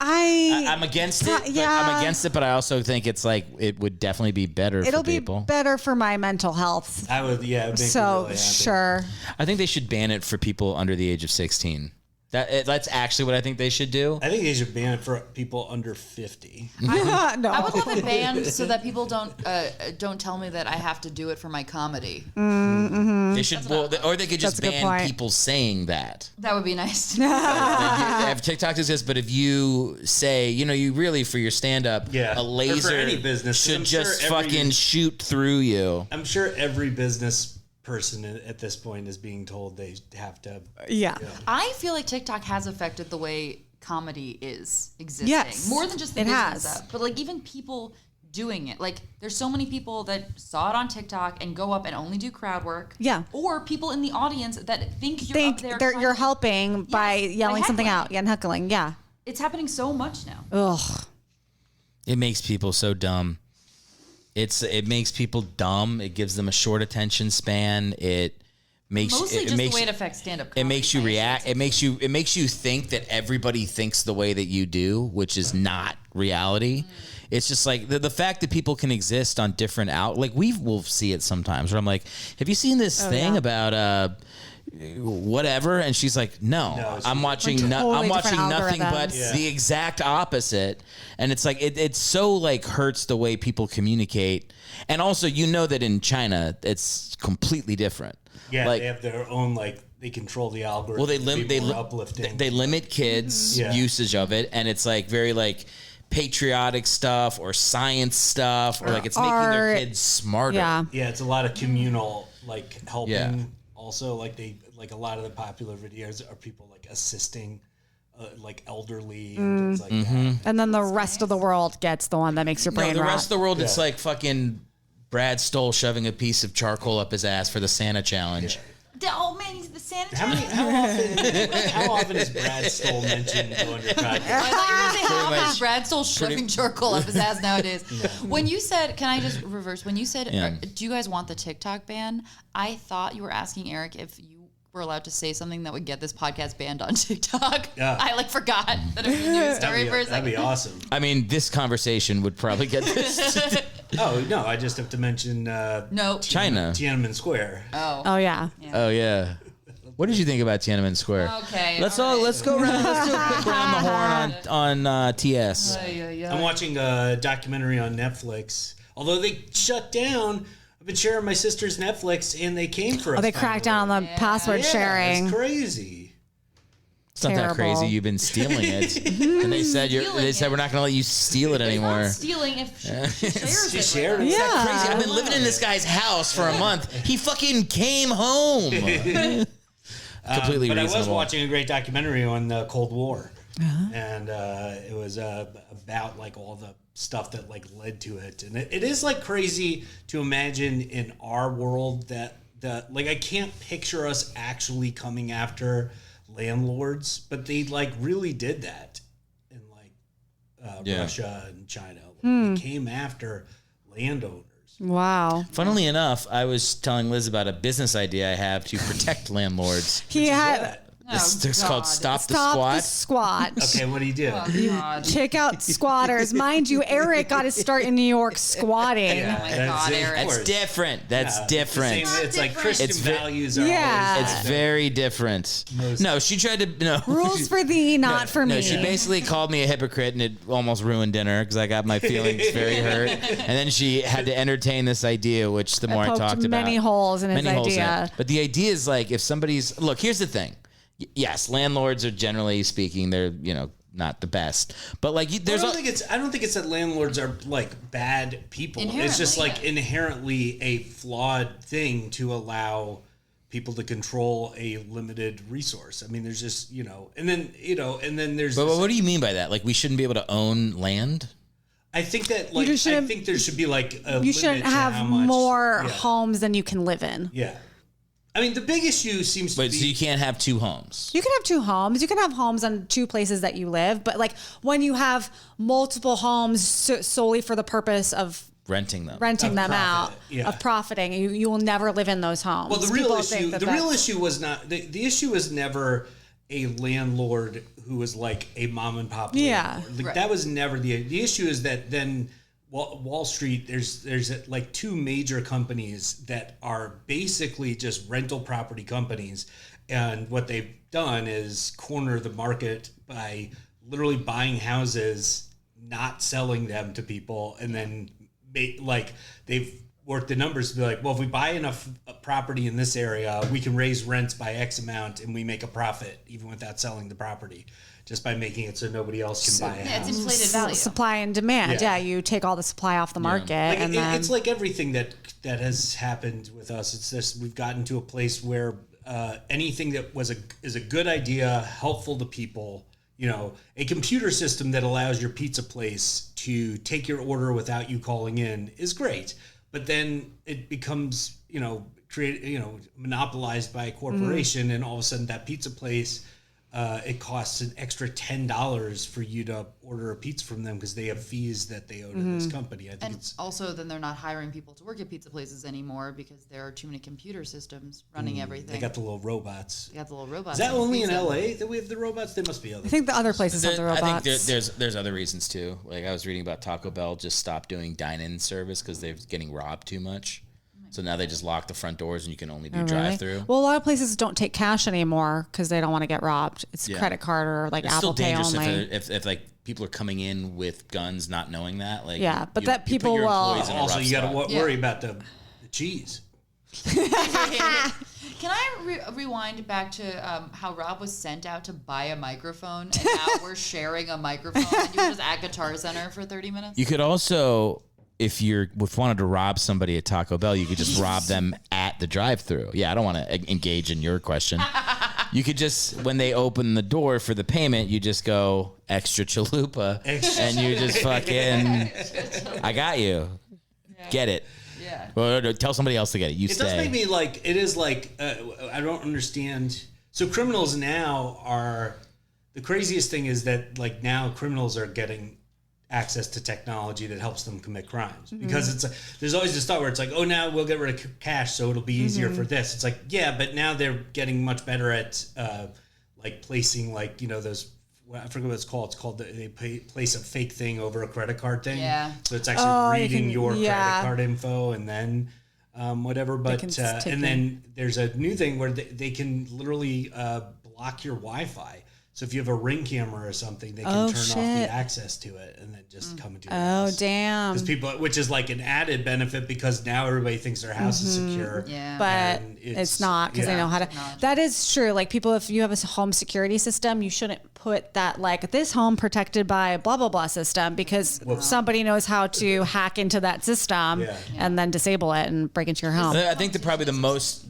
I'm against it. Yeah. I'm against it, but I also think it's like it would definitely be better It'll for people. be better for my mental health. I would, yeah. It'd make me So really happy. sure. I think they should ban it for people under the age of 16. That's actually what I think they should do. I think they should ban it for people under 50. No. I would love it banned so that people don't tell me that I have to do it for my comedy. They should, or they could just That's a good ban point. people saying that. That would be nice. If TikTok exists, but if you say, you really for your stand up, Yeah. a Or for laser any business, 'cause should I'm just sure every- fucking shoot through you. I'm sure every business person at this point is being told they have to. Yeah. I feel like TikTok has affected the way comedy is existing. Yes, More than just the it business has. stuff, but like even people doing it. Like there's so many people that saw it on TikTok and go up and only do crowd work. Yeah. Or people in the audience that think you're up there. you're helping by Yes, yelling by something heckling. out. Yeah, and heckling. Yeah. It's happening so much now. Ugh. It makes people so dumb. It makes people dumb. It gives them a short attention span. It makes Mostly it just makes, the way it affects stand-up It comedy. makes you react. It makes you think that everybody thinks the way that you do, which is not reality. It's just like the fact that people can exist on different we'll see it sometimes where I'm like, have you seen this thing about whatever? And she's like, no I'm watching totally I'm watching different nothing but algorithms. the exact opposite. And it's like it so like hurts the way people communicate. And also that in China it's completely different. Yeah, Like, they have their own they control the algorithm. well, to be more uplifting. they limit kids' usage of it, and it's like very like patriotic stuff or science stuff, or like it's making their art. kids smarter. Yeah. Yeah, it's a lot of communal helping. Yeah. Also, a lot of the popular videos are people assisting elderly and things like that. And then the rest of the world gets the one that makes your No, brain the rot. rest of the world, it's like fucking Brad Stoll shoving a piece of charcoal up his ass for the Santa challenge. Oh man, he's the Santa. How often is Brad Stoll mentioned on your podcast? I thought you were going to say how often much. is Brad Stoll shoving charcoal up his ass nowadays. When you said, can I just reverse? When you said, Yeah. do you guys want the TikTok ban? I thought you were asking Eric if you were allowed to say something that would get this podcast banned on TikTok. Yeah. I forgot that it was a news story for a That'd second. be awesome. I mean, this conversation would probably get this. Oh, no, I just have to mention No. China. Tiananmen Square. Oh yeah. Oh yeah. What did you think about Tiananmen Square? Okay. Let's all right. let's go around. Let's do a quick round the horn on TS. I'm watching a documentary on Netflix. Although they shut down, I've been sharing my sister's Netflix, and they came for us. Oh, they cracked down on the password sharing. It's crazy. It's not that Terrible. crazy. You've been stealing it, and they said we're not going to let you steal it It's anymore. not stealing if she shares She it. shared it. Yeah. Crazy. I've been living in this guy's house for a month. He fucking came home. Completely But I reasonable. was watching a great documentary on the Cold War, and it was about all the stuff that led to it, and it is crazy to imagine in our world that I can't picture us actually coming after landlords, but they really did that in Russia and China. They came after landowners. Wow. Funnily enough, I was telling Liz about a business idea I have to protect landlords. He had It's called Stop the Stop Squat. the Squat. Okay, what do you do? Check out squatters. Mind you, Eric got his start in New York squatting. Oh my God, Eric. That's different. That's different. It's like Christian values are Yeah. always It's very different. No, she tried to Rules for thee, not for me. No, she basically called me a hypocrite, and it almost ruined dinner because I got my feelings very hurt. And then she had to entertain this idea, which the more I poked talked about, many holes in his many holes in idea. it. But the idea is like if somebody's look. Here's the thing. Yes, landlords are generally speaking, they're not the best. But like, I don't think it's that landlords are like bad people. It's just like inherently a flawed thing to allow people to control a limited resource. I mean, there's just and then there's. But what do you mean by that? Like, we shouldn't be able to own land? I think that I think there should be like a You shouldn't have more homes than you can live in. Yeah. I mean, the big issue seems to be... So you can't have two homes. You can have two homes. You can have homes on two places that you live. But like when you have multiple homes solely for the purpose of renting them out, of profiting, you will never live in those homes. Well, the real issue was not... The issue was never a landlord who was like a mom and pop landlord. Like, that was never the issue is that then... Wall Street, there's like two major companies that are basically just rental property companies, and what they've done is corner the market by literally buying houses, not selling them to people, and then they've worked the numbers to be like, well, if we buy enough property in this area, we can raise rents by X amount, and we make a profit even without selling the property. Just by making it so nobody else can buy a house. It's inflated value. Supply and demand. Yeah, you take all the supply off the market. Like, and it's like everything that has happened with us. It's just we've gotten to a place where anything that is a good idea, helpful to people, a computer system that allows your pizza place to take your order without you calling in is great. But then it becomes, monopolized by a corporation, and all of a sudden that pizza place... it costs an extra $10 for you to order a pizza from them because they have fees that they owe to this company. I think also then they're not hiring people to work at pizza places anymore because there are too many computer systems running everything. They got the little robots. Is that only in LA that we have the robots? There must be other. I think the other places have the robots. I think there's other reasons too. Like I was reading about Taco Bell just stopped doing dine-in service because they're getting robbed too much. So now they just lock the front doors and you can only do drive-through. Well, a lot of places don't take cash anymore because they don't want to get robbed. It's credit card or like it's Apple Pay only. It's still dangerous if like people are coming in with guns, not knowing that. Like people will. Also, you got to worry about the cheese. Can I rewind back to how Rob was sent out to buy a microphone and now we're sharing a microphone and you were just at Guitar Center for 30 minutes? You could also... If you wanted to rob somebody at Taco Bell, you could just rob them at the drive-thru. Yeah, I don't want to engage in your question. You could just, when they open the door for the payment, you just go extra chalupa, and you just fucking, I got you. Get it. Yeah. Well, tell somebody else to get it. You stay. It does make me like, it is like, I don't understand. So criminals now are, the craziest thing is that like now criminals are getting access to technology that helps them commit crimes because there's always this thought where it's like, oh, now we'll get rid of cash so it'll be easier for this. It's like, yeah, but now they're getting much better at like placing like, those, I forget what it's called. It's called they place a fake thing over a credit card thing. Yeah. So it's actually reading your credit card info and then whatever. But and then there's a new thing where they can literally block your Wi-Fi. So if you have a Ring camera or something, they can turn off the access to it and then just come into your house. Oh, damn. Which is like an added benefit because now everybody thinks their house is secure. Yeah. But it's not because they know how to. That is true. Like people, if you have a home security system, you shouldn't put that like this home protected by blah, blah, blah system because somebody knows how to hack into that system and then disable it and break into your home. I think probably the most.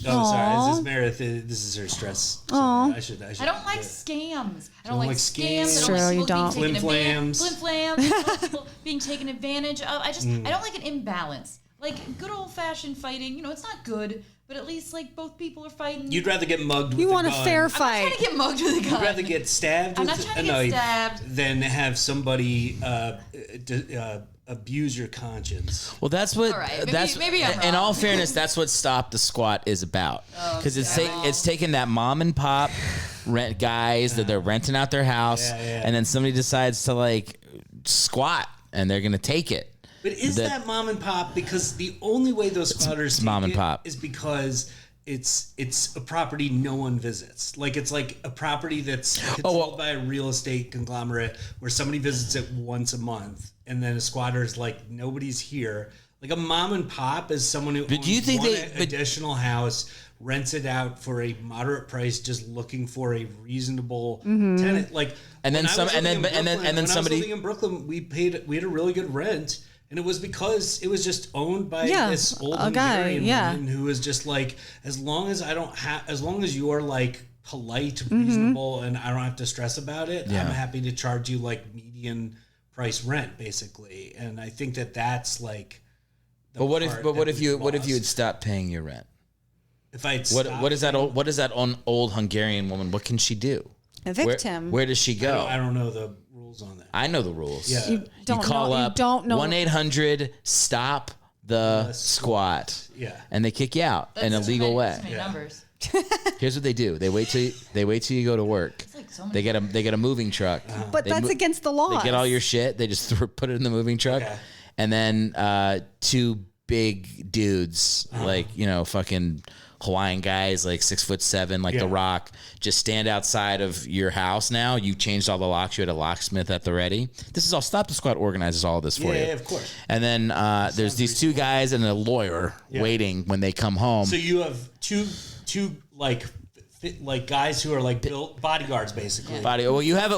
Oh, sorry. This is Meredith. This is her stress. Sorry, I should. I don't like scams. I don't like scams. True, I you don't like don't. Flim-flams. People being taken advantage of. I don't like an imbalance. Like good old fashioned fighting. It's not good, but But at least like both people are fighting. You'd rather get mugged with You a want a gun. fair I'm not trying fight. to get mugged with a gun. You'd rather get stabbed I'm with not trying a to get knife stabbed. than have somebody abuse your conscience. Well, that's what. All right. Maybe I'm in wrong. all fairness, that's what Stop the Squat is about. Because it's taking that mom and pop rent guys that they're renting out their house, and then somebody decides to like squat, and they're gonna take it. But is that mom and pop? Because the only way those squatters take mom and it pop. is because it's a property no one visits. Like it's like a property that's controlled by a real estate conglomerate where somebody visits it once a month, and then a squatter is like nobody's here. Like a mom and pop is someone who owns additional house, rents it out for a moderate price, just looking for a reasonable tenant. Like And then when I some, was and living then in and then Brooklyn- and then when I was somebody. living in Brooklyn, we had a really good rent. And it was because it was just owned by this old Hungarian woman who was just like, as long as you are like polite, reasonable, and I don't have to stress about it, I'm happy to charge you like median price rent, basically. And I think that's like. But what if you had stopped paying your rent? If I what is that old Hungarian woman? What can she do? Evict him. Where does she go? I don't know the rules on that. I know the rules. Yeah. You don't call know. up You don't know. 1-800-STOP the squat. Yeah. And they kick you out in a legal way. Too many numbers. Here's what they do. They wait till you go to work. Like so many They get a moving truck. But that's against the law. They get all your shit. They just put it in the moving truck. Okay. And then two big dudes, like, fucking Hawaiian guys, like 6'7", like The Rock, just stand outside of your house now. You changed all the locks. You had a locksmith at the ready. This is all. Stop the Squat organizes all of this for you. Yeah, of course. And then there's these two guys and a lawyer waiting when they come home. So you have two like guys who are like built bodyguards, basically. Well, you have a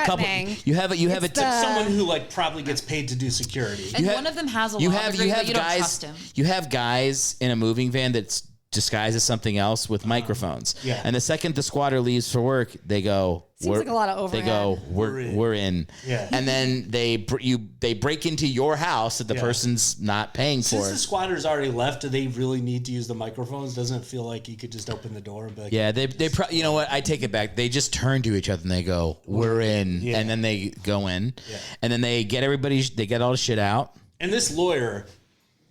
couple. Threatening. You have Someone who like probably gets paid to do security. And one of them has a law degree, but you don't trust him. You have guys in a moving van that's disguised as something else with microphones. Yeah. And the second the squatter leaves for work, they go. Seems like a lot of overhead. They go. We're in. Yeah. And then they break into your house that the person's not paying for. Since the squatters already left, do they really need to use the microphones? Doesn't it feel like you could just open the door and be like, Yeah, you know what? I take it back. They just turn to each other and they go, "We're in," and then they go in, and then they get all the shit out. And this lawyer,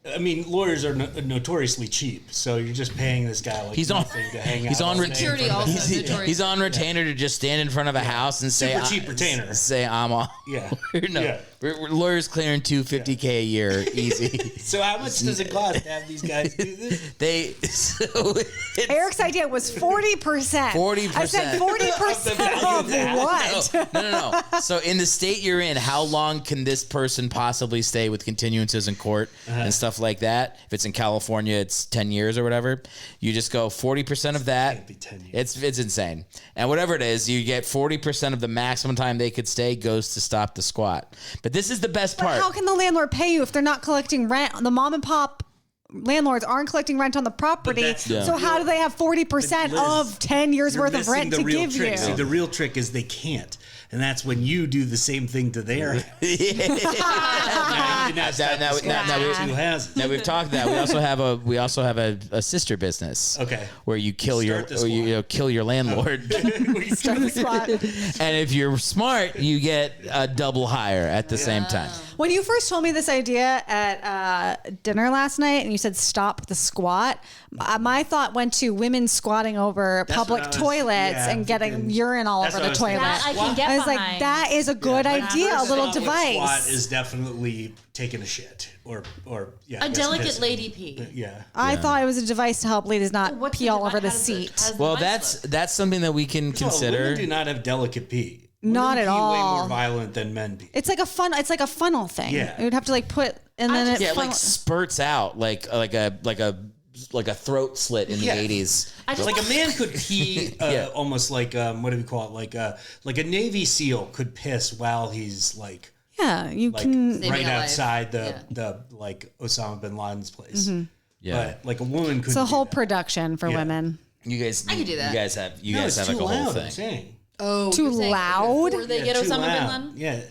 I mean, lawyers are notoriously cheap, so you're just paying this guy like nothing to hang out. He's on Security also notorious. He's on retainer to just stand in front of a house and say, Super cheap retainer. Say I'm on. Yeah. We're lawyers clearing $250K a year easy. So how much does it cost to have these guys do this? Eric's idea was 40%. 40%. I said 40% of what? No. So in the state you're in, how long can this person possibly stay with continuances in court and stuff like that? If it's in California, it's 10 years or whatever. You just go 40% of that. Can't be 10 years. It's insane. And whatever it is, you get 40% of the maximum time they could stay goes to stop the squat. But this is the best part. But how can the landlord pay you if they're not collecting rent? The mom and pop landlords aren't collecting rent on the property. So how do they have 40% of 10 years worth of rent to give you? See, the real trick is they can't. And that's when you do the same thing to their house. Now we've talked that we also have a sister business. Okay. Where you kill your landlord. Start the squat. And if you're smart, you get a double hire at the same time. When you first told me this idea at dinner last night and you said stop the squat, my thought went to women squatting over public toilets and getting urine all over the toilet. That I can get I was behind. like, that is a good idea, a little device. Squat is definitely taking a shit or a delicate lady pee. Yeah. I thought it was a device to help ladies not What's pee the all over the how does it- seat. how does the Well, device look? that's something that we can consider. Women do not have delicate pee. Not Women at pee way all. more violent than men pee. It's like a funnel thing. Yeah. You would have to like put and then it Yeah, it like spurts out like a throat slit in the 80s. Like a man could pee almost like what do we call it? Like a Navy SEAL could piss while he's like you can right alive. outside the like Osama bin Laden's place. Yeah. But like a woman could. it's a whole production for women. You guys, I could do that. You guys have like a whole thing. I'm saying. Oh, Too you're saying loud? before they Yeah, get too Osama bin loud. Laden? Yeah.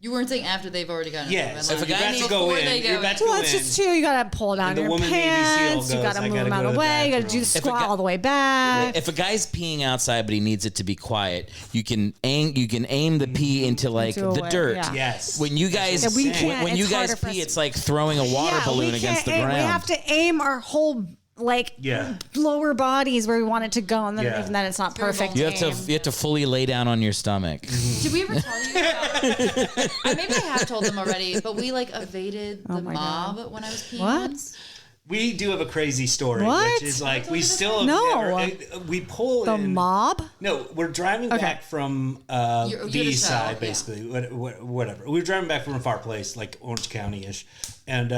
You weren't saying after they've already gotten Yes. it. If a guy You're about needs to go before in. they go You're about in. to go Well, in. it's just too. You gotta pull down And the your woman Navy pants. SEAL You goes, gotta "I move gotta them out go of to the the way. You gotta do bathroom." the squat all the way back. If a guy's peeing outside but he needs it to be quiet, you can aim the pee into like Into a the way, dirt. yeah. Yes. When you guys Yeah, we can't- when you it's guys harder for us pee, to- it's like throwing a water balloon we against the can't aim. ground. We have to aim our whole lower bodies where we want it to go, and then Yeah. even then it's not very perfect. You have to aim. you have to fully lay down on your stomach. Did we ever tell you about, maybe I have told them already, but we like evaded the my mob when I was peeing What? once. We do have a crazy story, What? which is like we still have No. we pull The in. mob? No, we're driving back from the You're at a east show, side, yeah. basically. Whatever. We were driving back from a far place, like Orange County ish, and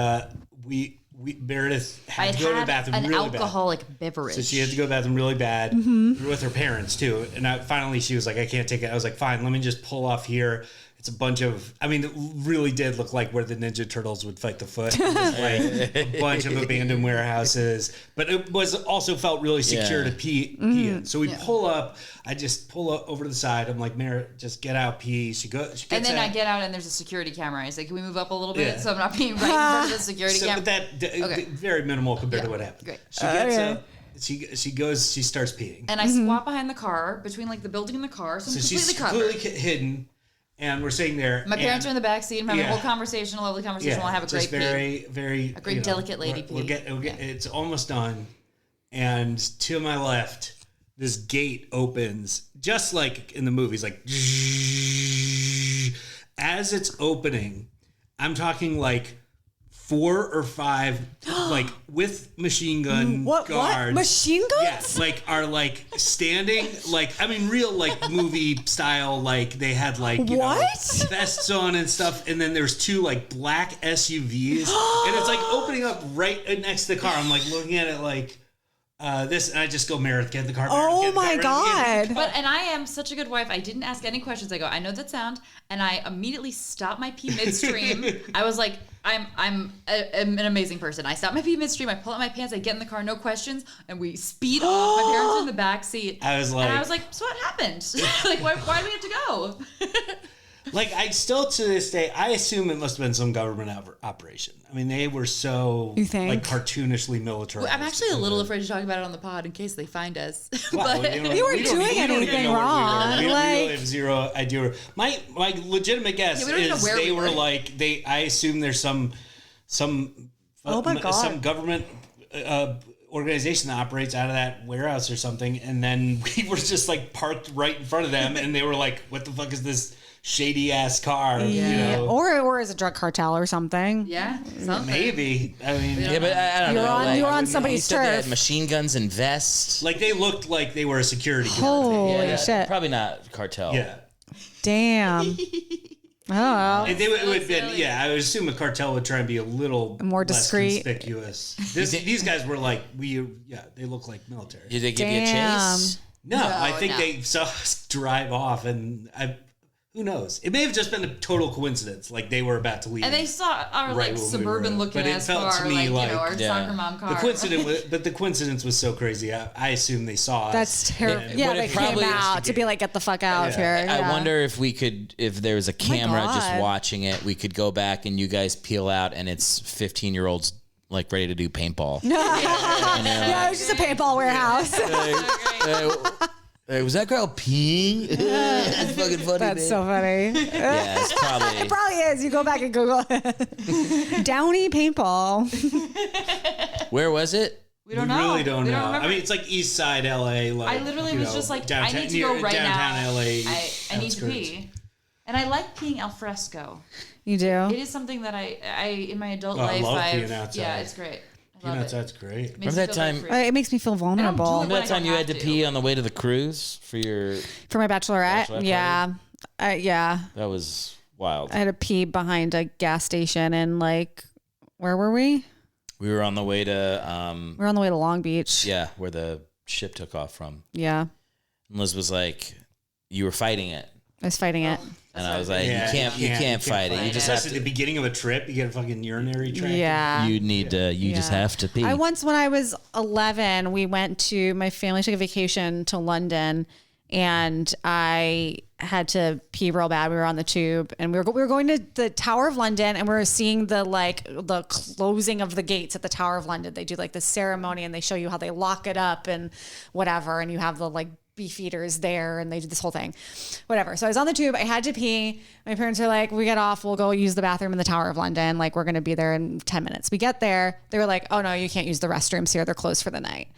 Meredith I had had to go to the bathroom an really bad. alcoholic beverage. So she had to go to the bathroom really bad with her parents too. And finally she was like, I can't take it. I was like, fine, let me just pull off here. It's a bunch of, it really did look like where the Ninja Turtles would fight the foot. It was like a bunch of abandoned warehouses. But it was also felt really secure to pee in. So we pull up. I just pull up over to the side. I'm like, Meredith, just get out, pee. She gets and then out. I get out and there's a security camera. He's like, can we move up a little bit Yeah. so I'm not being right in front of the security camera? But that very minimal compared to what happened. Great. She gets up. She goes. She starts peeing. And I squat behind the car, between like the building and the car, so I'm So completely she's covered. completely hidden. And we're sitting there. My parents are in the back seat. I'm having a Yeah. whole conversation, a lovely conversation. While I have a just great very, very A great delicate lady We're pee. getting, it's almost done, and to my left, this gate opens just like in the movies, like as it's opening. I'm talking like 4 or 5, like with machine gun guards. What? Machine guns? Yeah, like are like standing, like real like movie style. Like they had like What? vests on and stuff, and then there's 2 like black SUVs, and it's like opening up right next to the car. I'm like looking at it like this, and I just go, Meredith, get in the car. Meredith, Oh get in the my car, Meredith, get in the God. And I am such a good wife. I didn't ask any questions. I go, I know that sound, and I immediately stopped my pee midstream. I was like, I'm an amazing person. I stop my pee midstream. I pull out my pants. I get in the car, no questions, and we speed off. My parents are in the back seat. I was like, so what happened? Like, why do we have to go? Like, I still to this day, I assume it must have been some government operation. They were so You think? like cartoonishly militarized. I'm actually a little afraid to talk about it on the pod in case they find us. Wow, But- You weren't doing anything wrong, We like- really have zero idea. My legitimate guess we don't even know is where they we were were. like I assume there's some Oh my God. some government organization that operates out of that warehouse or something, and then we were just like parked right in front of them, and they were like, "What the fuck is this shady ass car?" You know? Or as a drug cartel or something. yeah, something. Maybe. Yeah, but I don't know. You're on you somebody's said they had turf. machine guns and vests. Like they looked like they were a security guard. Holy shit. Probably not cartel. Yeah. Damn. Oh. And it would have been, I would assume a cartel would try and be a little More less discreet. conspicuous. These guys were like, they look like military. Did they give you a Damn. chase? No, I think no. they saw us drive off, and who knows? It may have just been a total coincidence. Like they were about to leave. And they saw our Right like when we suburban were- looking but it ass felt car, to me like- our Yeah. soccer mom car. the coincidence was so crazy. I assume they saw us. That's terrible. and- Yeah, But they it came probably- out to be like, get the fuck out of Yeah. here. I Yeah. wonder if we could, if there was a camera just God. watching it, we could go back and you guys peel out and it's 15-year-olds like ready to do paintball. Yeah, it was just a paintball warehouse. Hey, was that girl peeing? That's fucking funny. That's so funny. Yeah, it's probably. It probably is. You go back and Google Downey paintball. Where was it? we don't we know. really don't We know. remember. It's like East Side LA. Like I literally was just like, I need to go right downtown now. LA. I need to pee. And I like peeing al fresco. You do? It is something that I in my adult Oh, I life, love I've peeing outside. yeah, it's great. I You love know, it. that's great. Makes Remember me that feel very time- free. It makes me feel vulnerable. do it Remember when that I time don't you had have to to. pee on the way to the cruise for your? For my bachelorette? Bachelorette Yeah. Yeah. That was wild. I had to pee behind a gas station and like, where were we? We were on the way to, We were on the way to Long Beach. yeah, where the ship took off from. Yeah. And Liz was like, "You were fighting it," I was fighting it. and I was like, Yeah, "You can't fight it. You just have Especially to. at the beginning of a trip, you get a fucking urinary tract. Yeah. You need to. You just Yeah. have to pee." I once, when I was 11, we went to, my family took a vacation to London, and I had to pee real bad. We were on the tube, and we were going to the Tower of London, and we were seeing the closing of the gates at the Tower of London. They do like the ceremony, and they show you how they lock it up and whatever, and you have the like beefeaters there, and they do this whole thing, whatever. So I was on the tube. I had to pee. My parents are like, "We get off. We'll go use the bathroom in the Tower of London. Like, we're going to be there in 10 minutes." We get there. They were like, "Oh no, you can't use the restrooms here. They're closed for the night."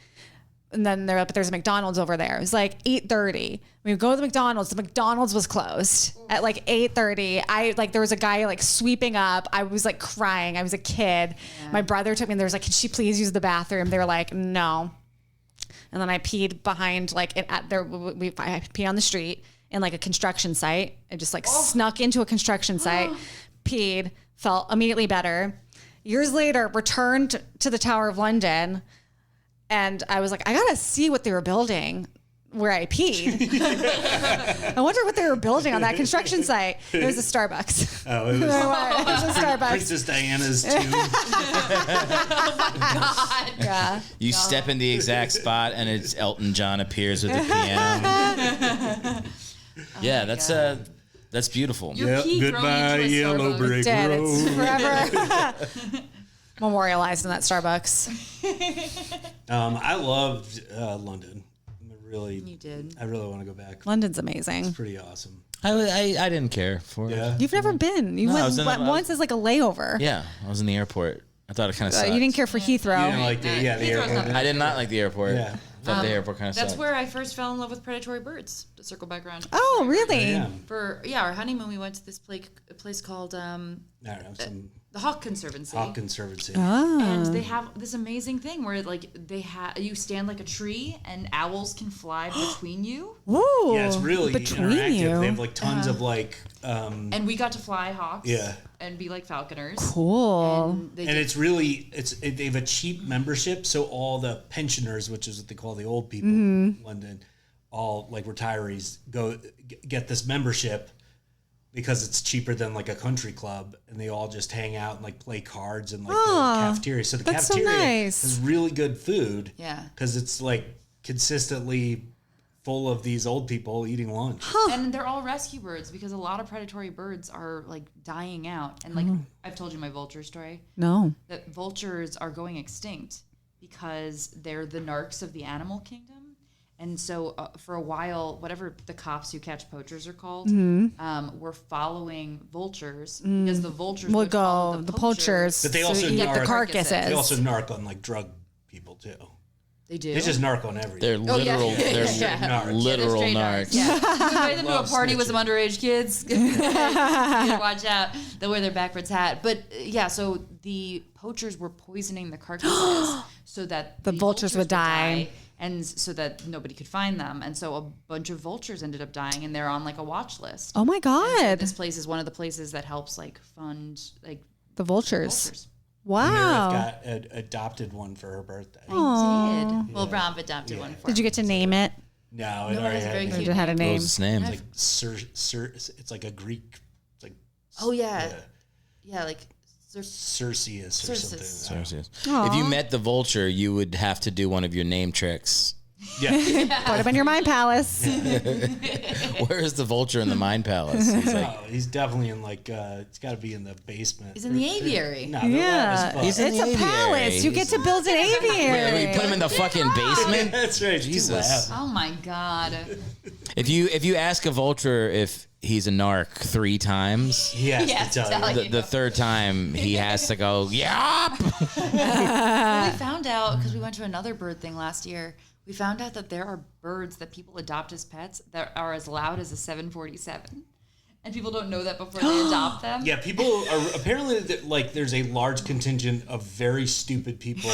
And then they're like, "But there's a McDonald's over there." It was like 8:30. We go to the McDonald's. The McDonald's was closed at like 8:30. There was a guy like sweeping up. I was like crying. I was a kid. Yeah. My brother took me and there was like, "Can she please use the bathroom?" They were like, "No." And then I peed behind I peed on the street in like a construction site. I just like snuck into a construction site, peed, felt immediately better. Years later, returned to the Tower of London. And I was like, I gotta see what they were building where I peed. I wonder what they were building on that construction site. It was a Starbucks. Oh, it was a Starbucks. Princess Diana's tomb. Oh my God. Yeah. You step in the exact spot, and it's Elton John appears with the piano. Yeah, that's beautiful. Your pee Goodbye, thrown into a Yellow Starbucks. Brick Dead. It's Road. forever memorialized in that Starbucks. I loved London. You did. I really want to go back. London's amazing. It's pretty awesome. I didn't care for it. Yeah. You've never been. You I was went in once as like a layover. Yeah, I was in the airport. I thought it kind of sucked. You didn't care for Heathrow. You didn't like the airport. I did not like the airport. Yeah. I thought the airport kind of sucked. That's where I first fell in love with predatory birds. To circle back around. Oh, really? Yeah. Our honeymoon, we went to this place called I don't know, some the Hawk Conservancy. Hawk Conservancy. And they have this amazing thing where like you stand like a tree and owls can fly between you. Ooh. Yeah, it's really between interactive. you. They have like tons of like And we got to fly hawks. Yeah. And be like falconers. Cool. And and it's really they have a cheap membership, so all the pensioners, which is what they call the old people in London, all like retirees get this membership because it's cheaper than like a country club, and they all just hang out and like play cards and like the cafeteria. So the that's so cafeteria nice. has really good food. Yeah. Because it's like consistently full of these old people eating lunch. And they're all rescue birds because a lot of predatory birds are like dying out. And like I've told you my vulture story. No. That vultures are going extinct because they're the narcs of the animal kingdom. And so for a while, whatever the cops who catch poachers are called, were following vultures because the vultures would follow the poachers. But they also eat narc the carcasses. They also narc on like drug people too. They do. They just narc on everything. They're literal. They're narcs. literal Straight narcs. Yeah. You invite them to a Love party with snitching. some underage kids. You gotta watch out. They'll wear their backwards hat. But yeah, so the poachers were poisoning the carcasses so that The vultures would die. and so that nobody could find them. And so a bunch of vultures ended up dying, and they're on like a watch list. Oh my And so God. this place is one of the places that helps like fund like The vultures. vultures. Wow. Meredith got adopted one for her birthday. I did. Well, Rob adopted one for Did you get to name it? No, it No, already that's very had cute. It had a What name. was its name? like it's like a Greek, it's like Oh yeah. Yeah, like Circeus or Circeus. something. If you met the vulture, you would have to do one of your name tricks. Yeah. Put him in your mind palace. Where is the vulture in the Mind Palace? He's like, Oh, he's definitely in like it's got to be in the basement. He's in the aviary. No, they're Yeah. loud as fuck. He's in It's the a aviary. palace. You get to build an aviary. we put him in the fucking basement. That's right. Jesus. Jesus. Oh my God. If you ask a vulture if he's a narc 3 times, He has Yes, to tell you. the third time he has to go, yep. We found out because we went to another bird thing last year. We found out that there are birds that people adopt as pets that are as loud as a 747, and people don't know that before they adopt them. Yeah, people are apparently like there's a large contingent of very stupid people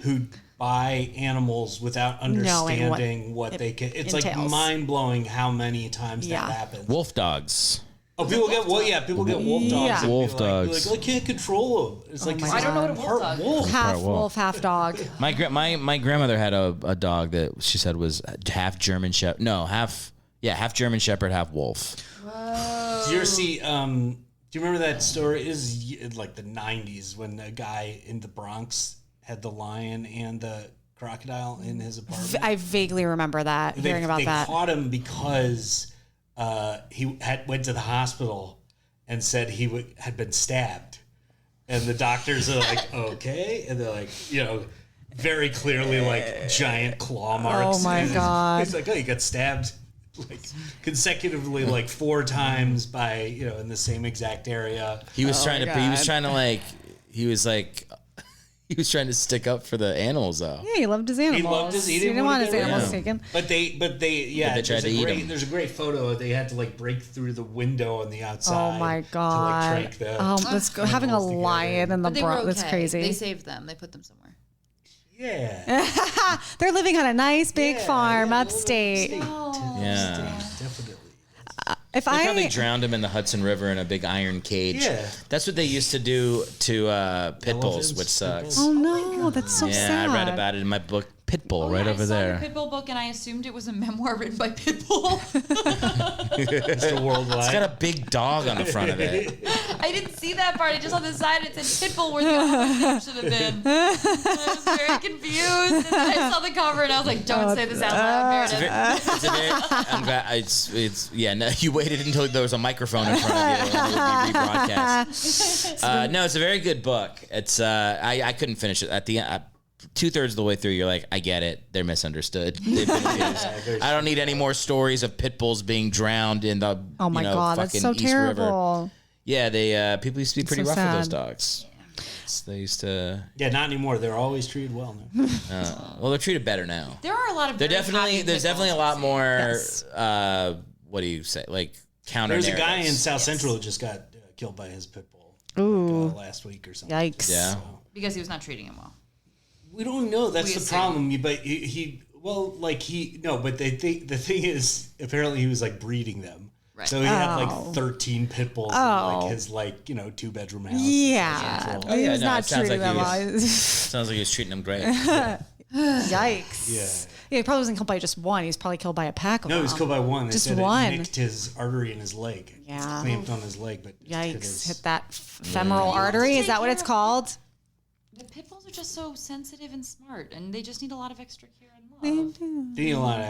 who buy animals without understanding what they can. It's like entails. mind blowing how many times Yeah. that happens. Wolf dogs. Oh, people get people get wolf dogs. Yeah. and be Wolf like, dogs. I can't control them. It's like my I don't know what a wolf part dog wolf. Half wolf. wolf, half dog. My grandmother had a dog that she said was half German Shepherd. No, half German Shepherd, half wolf. Do you ever see? Do you remember that story? It is like the '90s when a guy in the Bronx had the lion and the crocodile in his apartment. I vaguely remember that, hearing about they that. caught him because he went to the hospital and said he had been stabbed. And the doctors are like, okay. And they're like, very clearly like giant claw marks. Oh my God. It's like, oh, you got stabbed like consecutively like 4 times by, in the same exact area. He was trying to stick up for the animals though. Yeah, he loved his animals. He didn't want his animals taken. But they tried to eat him. There's a great photo. They had to like break through the window on the outside. Oh my God. To like track Let's go. Having a lion in the bronx. That's crazy. They saved them. They put them somewhere. Yeah. They're living on a nice big farm upstate. Yeah. Definitely. They probably drowned him in the Hudson River in a big iron cage. Yeah. That's what they used to do to pit bulls, which sucks. Oh no, that's so sad. Yeah, I read about it in my book, Pitbull, right over there. I saw the Pitbull book and I assumed it was a memoir written by Pitbull. Mr. Worldwide. It's got a big dog on the front of it. I didn't see that part. I just on the side it said Pitbull where the other name should have been. I was very confused. And then I saw the cover and I was like, don't say this out loud, Meredith. I'm glad no, you waited until there was a microphone in front of you and it would be rebroadcast. No, it's a very good book. It's I couldn't finish it at the end. 2/3 of the way through, you're like, I get it. They're misunderstood. They've been abused. I don't need any more stories of pit bulls being drowned in the God, fucking that's so East terrible. River. Yeah, they people used to be pretty so rough with those sad. dogs. They used to. Yeah, not anymore. They're always treated well now. Well, they're treated better now. There are a lot of There's definitely a lot more. Yes. What do you say? Like counter. There's a guy in narratives. South Central who just got killed by his pit bull. Ooh. Last week or something. Yikes. Yeah. because he was not treating him well. We don't know. That's We the assume. problem. But But the thing is, apparently he was like breeding them. Right. So he had like 13 pit bulls in like his 2-bedroom house. Yeah. Oh, He yeah, was no, not it sounds treating like them he well. Sounds like he was treating them great. Yikes. Yeah. Yeah, he probably wasn't killed by just one. He was probably killed by a pack of No, them. he was killed by one. They Just said one. It nicked his artery in his leg. Yeah. It's clamped on his leg, but Yikes. Hit that femoral artery. Is that what it's called? The pit bulls are just so sensitive and smart, and they just need a lot of extra care and love. They need a lot of.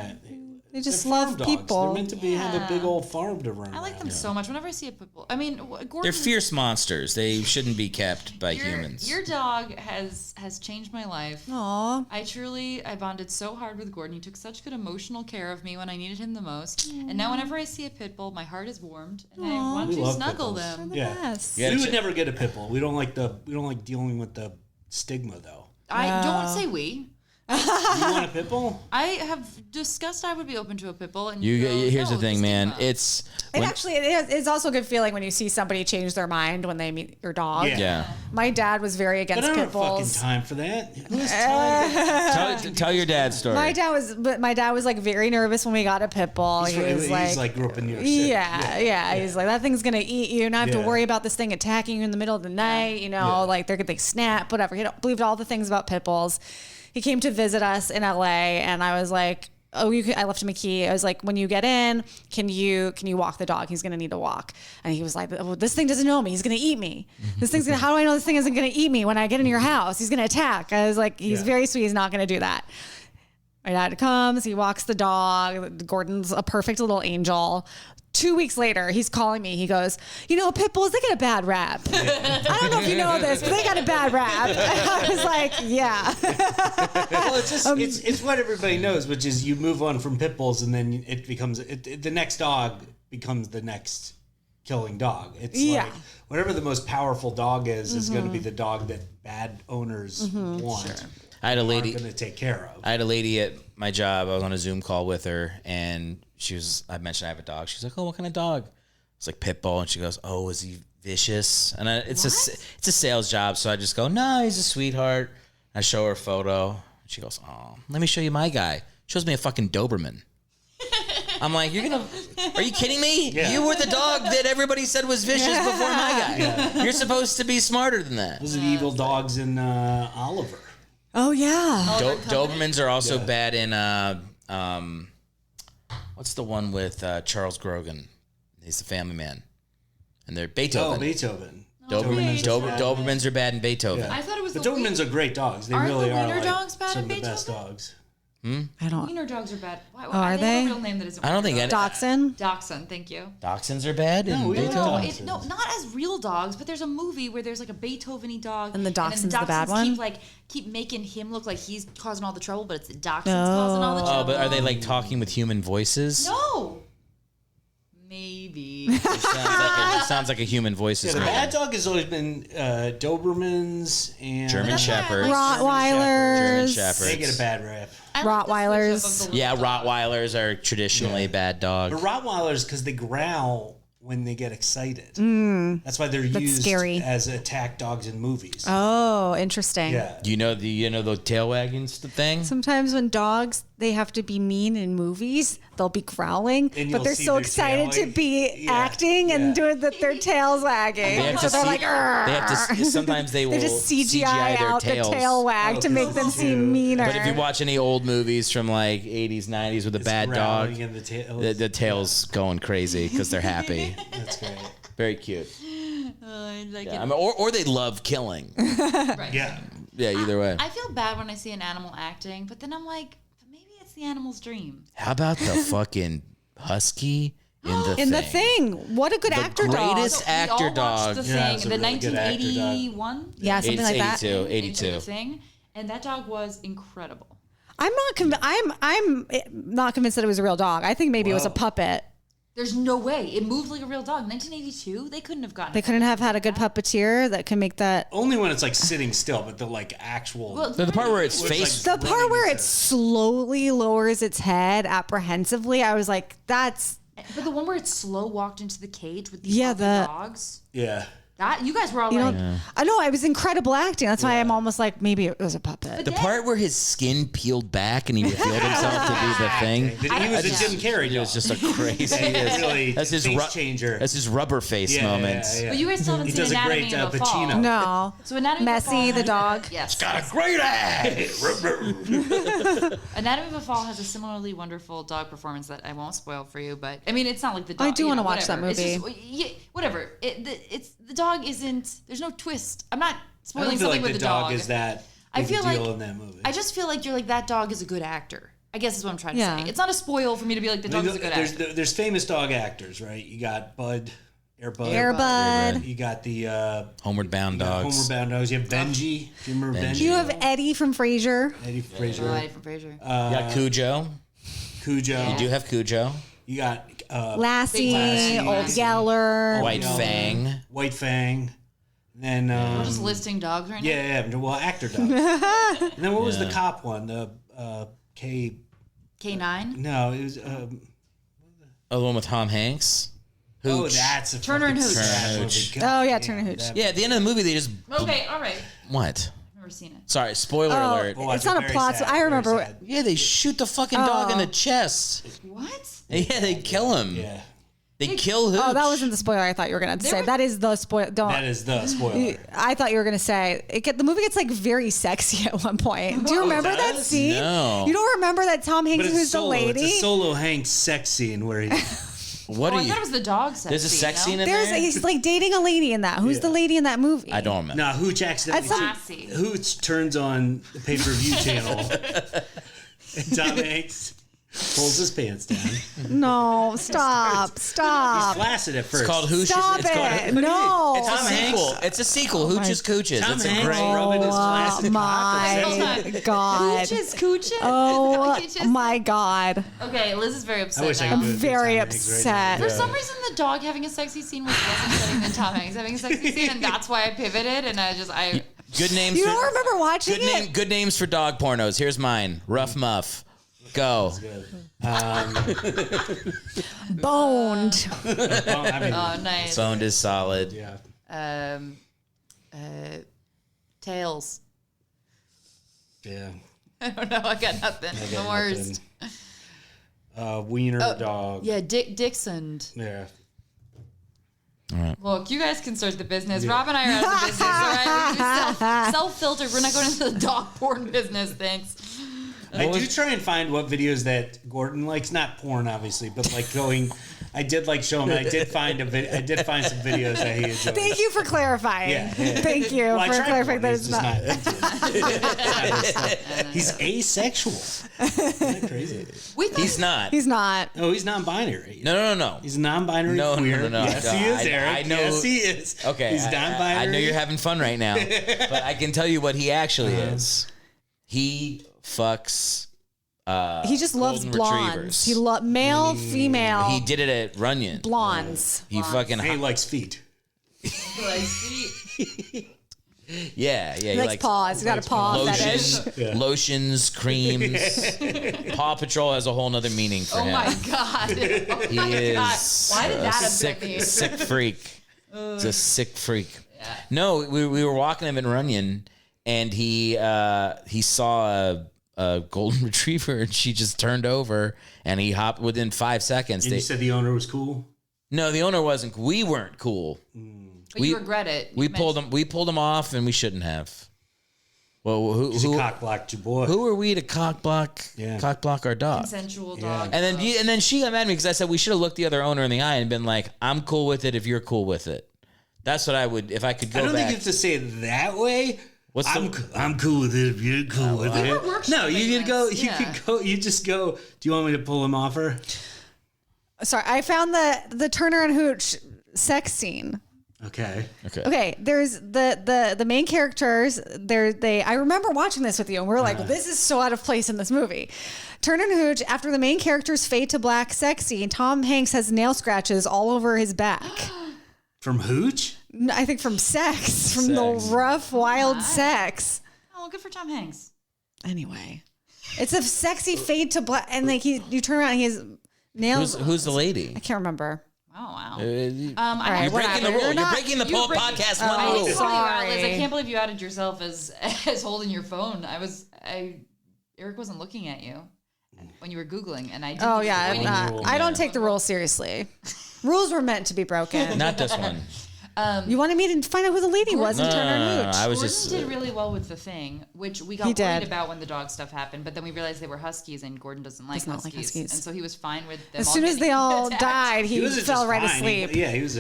They just they're farm love dogs. people. They're meant to have a big old farm to run. I like them around. so much. Whenever I see a pit bull, I mean, Gordon. They're fierce monsters. They shouldn't be kept by humans. Your dog has changed my life. Aw. I bonded so hard with Gordon. He took such good emotional care of me when I needed him the most. And now whenever I see a pit bull, my heart is warmed, and I want We to love snuggle pit bulls. them. Yeah. Yes. Yeah. We would never get a pit bull. We don't like dealing with the stigma though. I don't say we. You want a pit bull? I have discussed I would be open to a pit bull, and Here's the thing, man. stigma. It's also a good feeling when you see somebody change their mind when they meet your dog. Yeah. My dad was very But against I don't pit have fucking bulls. time for that. Who has time? Tell your dad's story. My dad was like very nervous when we got a pit bull. He was like grew up in New York City. Yeah. He's like, that thing's gonna eat you, and I have to Yeah. worry about this thing attacking you in the middle of the night. You know, like they snap, whatever. He believed all the things about pit bulls. He came to visit us in LA, and I was like, "Oh, I left him a key." I was like, "When you get in, can you walk the dog? He's gonna need to walk." And he was like, "Oh, this thing doesn't know me. He's gonna eat me. How do I know this thing isn't gonna eat me when I get into your house? He's gonna attack." I was like, "He's very sweet. He's not gonna do that." My dad comes, he walks the dog. Gordon's a perfect little angel. 2 weeks later, he's calling me. He goes, pit bulls, they get a bad rap. I don't know if you know this, but they got a bad rap. And I was like, yeah. Well, it's just it's what everybody knows, which is you move on from pit bulls, and then it becomes the next dog becomes the next killing dog. It's like whatever the most powerful dog is going to be the dog that bad owners want. Sure. I had a lady going to take care of. I had a lady at my job. I was on a Zoom call with her, and I mentioned I have a dog. She's like, "Oh, what kind of dog?" It's like pit bull, and she goes, "Oh, is he vicious?" And it's a sales job, so I just go, "No, he's a sweetheart." I show her a photo. She goes, "Oh, let me show you my guy." Shows me a fucking Doberman. I'm like, are you kidding me? Yeah. You were the dog that everybody said was vicious before my guy. Yeah. You're supposed to be smarter than that. Those are the evil dogs in Oliver. Oh, yeah. Dobermans are also bad in what's the one with Charles Grogan? He's the Family Man, and they're Beethoven. Oh, Beethoven. Dobermans are bad in Beethoven. Yeah. I thought it was the Dobermans are great dogs. They Aren't really the are wiener like dogs bad some in of the best Beethoven? dogs. I don't. Wiener dogs are bad. Why, are they? Have they? a real name that isn't. I don't think wiener any- dog. Dachshund? Dachshund. Thank you. Dachshunds are bad. No, we don't. No, not as real dogs, but there's a movie where there's like a Beethoven-y dog, And the dachshund's the bad dachshunds one? keep making him look like he's causing all the trouble, but it's the dachshund's causing all the trouble. Oh, but are they like talking with human voices? No. Maybe. It sounds like a human voice Yeah, is the going. bad dog has always been Dobermans and German Shepherds. Rottweilers. German Shepherds. They get a bad rap. I like the Rottweilers. switch up of the Yeah, little dog. Rottweilers are traditionally bad dogs. But Rottweilers, because they growl when they get excited. That's why they're That's used scary. as attack dogs in movies. Oh, interesting. Yeah. You know the tail wagging thing? Sometimes when dogs, they have to be mean in movies, they'll be growling, And but you'll they're see so their excited tail, to be yeah, acting and yeah. doing their tails wagging. They have So to they're see- like, "Arr." They have to. Sometimes they will They just CGI their out tails. the tail wag to make them seem meaner. But if you watch any old movies from like 80s, 90s with a It's bad dog, growling and the tail. the tail's going crazy because they're happy. That's great. Very cute. I like Yeah, it. I mean, or they love killing. Right. Yeah. Yeah, either way. I feel bad when I see an animal acting, but then I'm like, maybe it's the animal's dream. How about the fucking husky in the thing. What a good The actor dog. greatest actor we all dog. watched the Yeah, thing, it's a the really good actor dog. 1981. Yeah, something like that. 82, The 82. thing, and that dog was incredible. I'm not convinced that it was a real dog. I think maybe it was a Wow. puppet. There's no way it moved like a real dog. 1982, they couldn't have gotten. They couldn't have had a good puppeteer that can make that. Only when it's like sitting still, but the like actual. Well, The part where its It's face. like- The part where it slowly lowers its head apprehensively, I was like, that's. but the one where it slow walked into the cage with these Yeah, other dogs. yeah. That you guys were all You like, know, I know it was incredible acting. That's why I'm almost like maybe it was a puppet. The part where his skin peeled back and he revealed himself to be the thing. He was a Jim Carrey It dog. was just a crazy. really That's his face ru- changer. That's his rubber face Yeah, moments. yeah, yeah. but you guys still haven't He seen does a Anatomy great of a Fall. Pacino. No. So Anatomy of a Fall Messy, the has- dog. Yes. Got a great ass. Anatomy of a Fall has a similarly wonderful dog performance that I won't spoil for you, but I mean, it's not like the dog. I do you wanna know, watch that whatever. It's movie. just, yeah, whatever. It's the dog isn't. There's no twist. I'm not I spoiling don't feel something like with the the dog is that I big a feel deal like- in that movie. I just feel like you're like that dog is a good actor. I guess is what I'm trying to Yeah. say. It's not a spoil for me to be like the dog is a good actor. There's famous dog actors, right? You got Bud, Air Bud. Airbud. You got the Homeward Bound dogs. Homeward Bound dogs. You have Benji. Do you remember Benji? You have Eddie from Frasier. Eddie Fraser. Right from Frasier. You got Cujo. Cujo. You do have Cujo. You got Lassie, Lassie. Old Yeller. White no. Fang. White Fang. Then We're just listing dogs right now. yeah, well, actor dogs. And then what was the cop one? The K. K9. No, it was. Oh, the one with Tom Hanks. Oh, Hooch. that's a Turner and fucking Hooch. sad Turner and movie. Hooch. God Oh, yeah, damn, Turner and Hooch. that- Yeah, at the end of the movie, they just. Okay, all right. What? Never seen it. Sorry, spoiler alert. Well, It's not a very plot. sad, I very remember. sad. Yeah, they shoot the fucking dog in the chest. What? Yeah, they kill him. Yeah, They kill Hooch. Oh, that wasn't the spoiler I thought you were going to say. were- That is the spoiler. Don't. that is the spoiler. I thought you were going to say the movie gets like very sexy at one point. Do you remember that does? scene? No. You don't remember that Tom Hanks But who's it's the solo. lady? It's a solo Hank sex scene where he. What Oh, are I you? thought it was the dog sex There's a sex scene in There's there. he's like dating a lady in that. Who's the lady in that movie? I don't remember. No, Hooch accidentally. That's some- Lassie. Hooch turns on the pay-per-view channel. And Tom Hanks pulls his pants down. No, stop. Stop. Flaccid at first. It's called Hooch. Stop It's called. it. No. It's a Tom Hanks. sequel. It's a sequel. Hooch's Cooches. Tom It's a Hanks great. rubbing his Oh flaccid my God. Cooches, cooches. Oh Cooches. my God. Okay, Liz is very upset I wish I now. could do I'm it. very Tom Hanks right upset. now. For some reason, the dog having a sexy scene was less upsetting than Tom Hanks having a sexy scene, and that's why I pivoted. And I Good names. You for, don't remember watching it? Good names for dog pornos. Here's mine. Rough Muff. Go. Boned. Well, I mean, oh nice. Boned is solid. yeah. Tails. Yeah. I don't know. I got nothing. I The got worst. nothing. Wiener dog. Yeah, Dixon. Yeah. Look, you guys can start the business. Rob and I are out of the business, all right? Self-filtered. We're not going into the dog porn business, thanks. I do try and find what videos that Gordon likes. Not porn, obviously, but like going I did like show him. I did find some videos that he enjoyed. Thank you for clarifying. Yeah. Thank you Well, for clarifying that it's not. He's asexual. Isn't that crazy? He's not. He's not. Oh, he's non-binary. No. He's non-binary queer. No. Yes, he is, Eric. I know. Yes, he is. Okay. He's non-binary. I know you're having fun right now, but I can tell you what he actually is. He fucks. He just loves golden blondes. retrievers. He male, female. He did it at Runyon. Blondes. He fucking. He likes feet. Yeah. He likes paws. He's got a paw fetish. Lotions, creams. Paw Patrol has a whole nother meaning for him. Oh my God. He is Why did that sick, upset me? sick freak. He's a sick freak. Yeah. No, we were walking him in Runyon, and he saw a golden retriever, and she just turned over, and he hopped within 5 seconds. And you said the owner was cool? No, the owner wasn't. We weren't cool. But you regret it. We pulled him off, and we shouldn't have. Well, who cock blocked your boy? Who are we to cock block our dog? Consensual dog. And then she got mad at me because I said we should have looked the other owner in the eye and been like, "I'm cool with it if you're cool with it." That's what I would if I could go back. I don't think you have to say it that way. I'm cool with it if you're cool with it. No, you could go. You could go. You just go. Do you want me to pull him off her? Sorry, I found the Turner and Hooch sex scene. Okay. There's the main characters. I remember watching this with you, and we're like, this is so out of place in this movie. Turner and Hooch. After the main character's fade to black sex scene, Tom Hanks has nail scratches all over his back. From Hooch? I think from sex, from the rough, wild sex. Oh, good for Tom Hanks. Anyway, it's a sexy fade to black, and like you turn around, and he has nails. Who's the lady? I can't remember. Oh wow! You're breaking the rule. You're breaking the podcast one rule. Liz, I can't believe you outed yourself as holding your phone. Eric wasn't looking at you when you were Googling, and I didn't. Oh yeah, I don't take the rules seriously. Rules were meant to be broken. Not this one. You wanted me to find out who the lady was in Turner and Hooch. I was Gordon did really well with The Thing, which we got worried about when the dog stuff happened, but then we realized they were huskies, and Gordon doesn't like huskies. And so he was fine with them. As soon as they all died, he fell right asleep. He was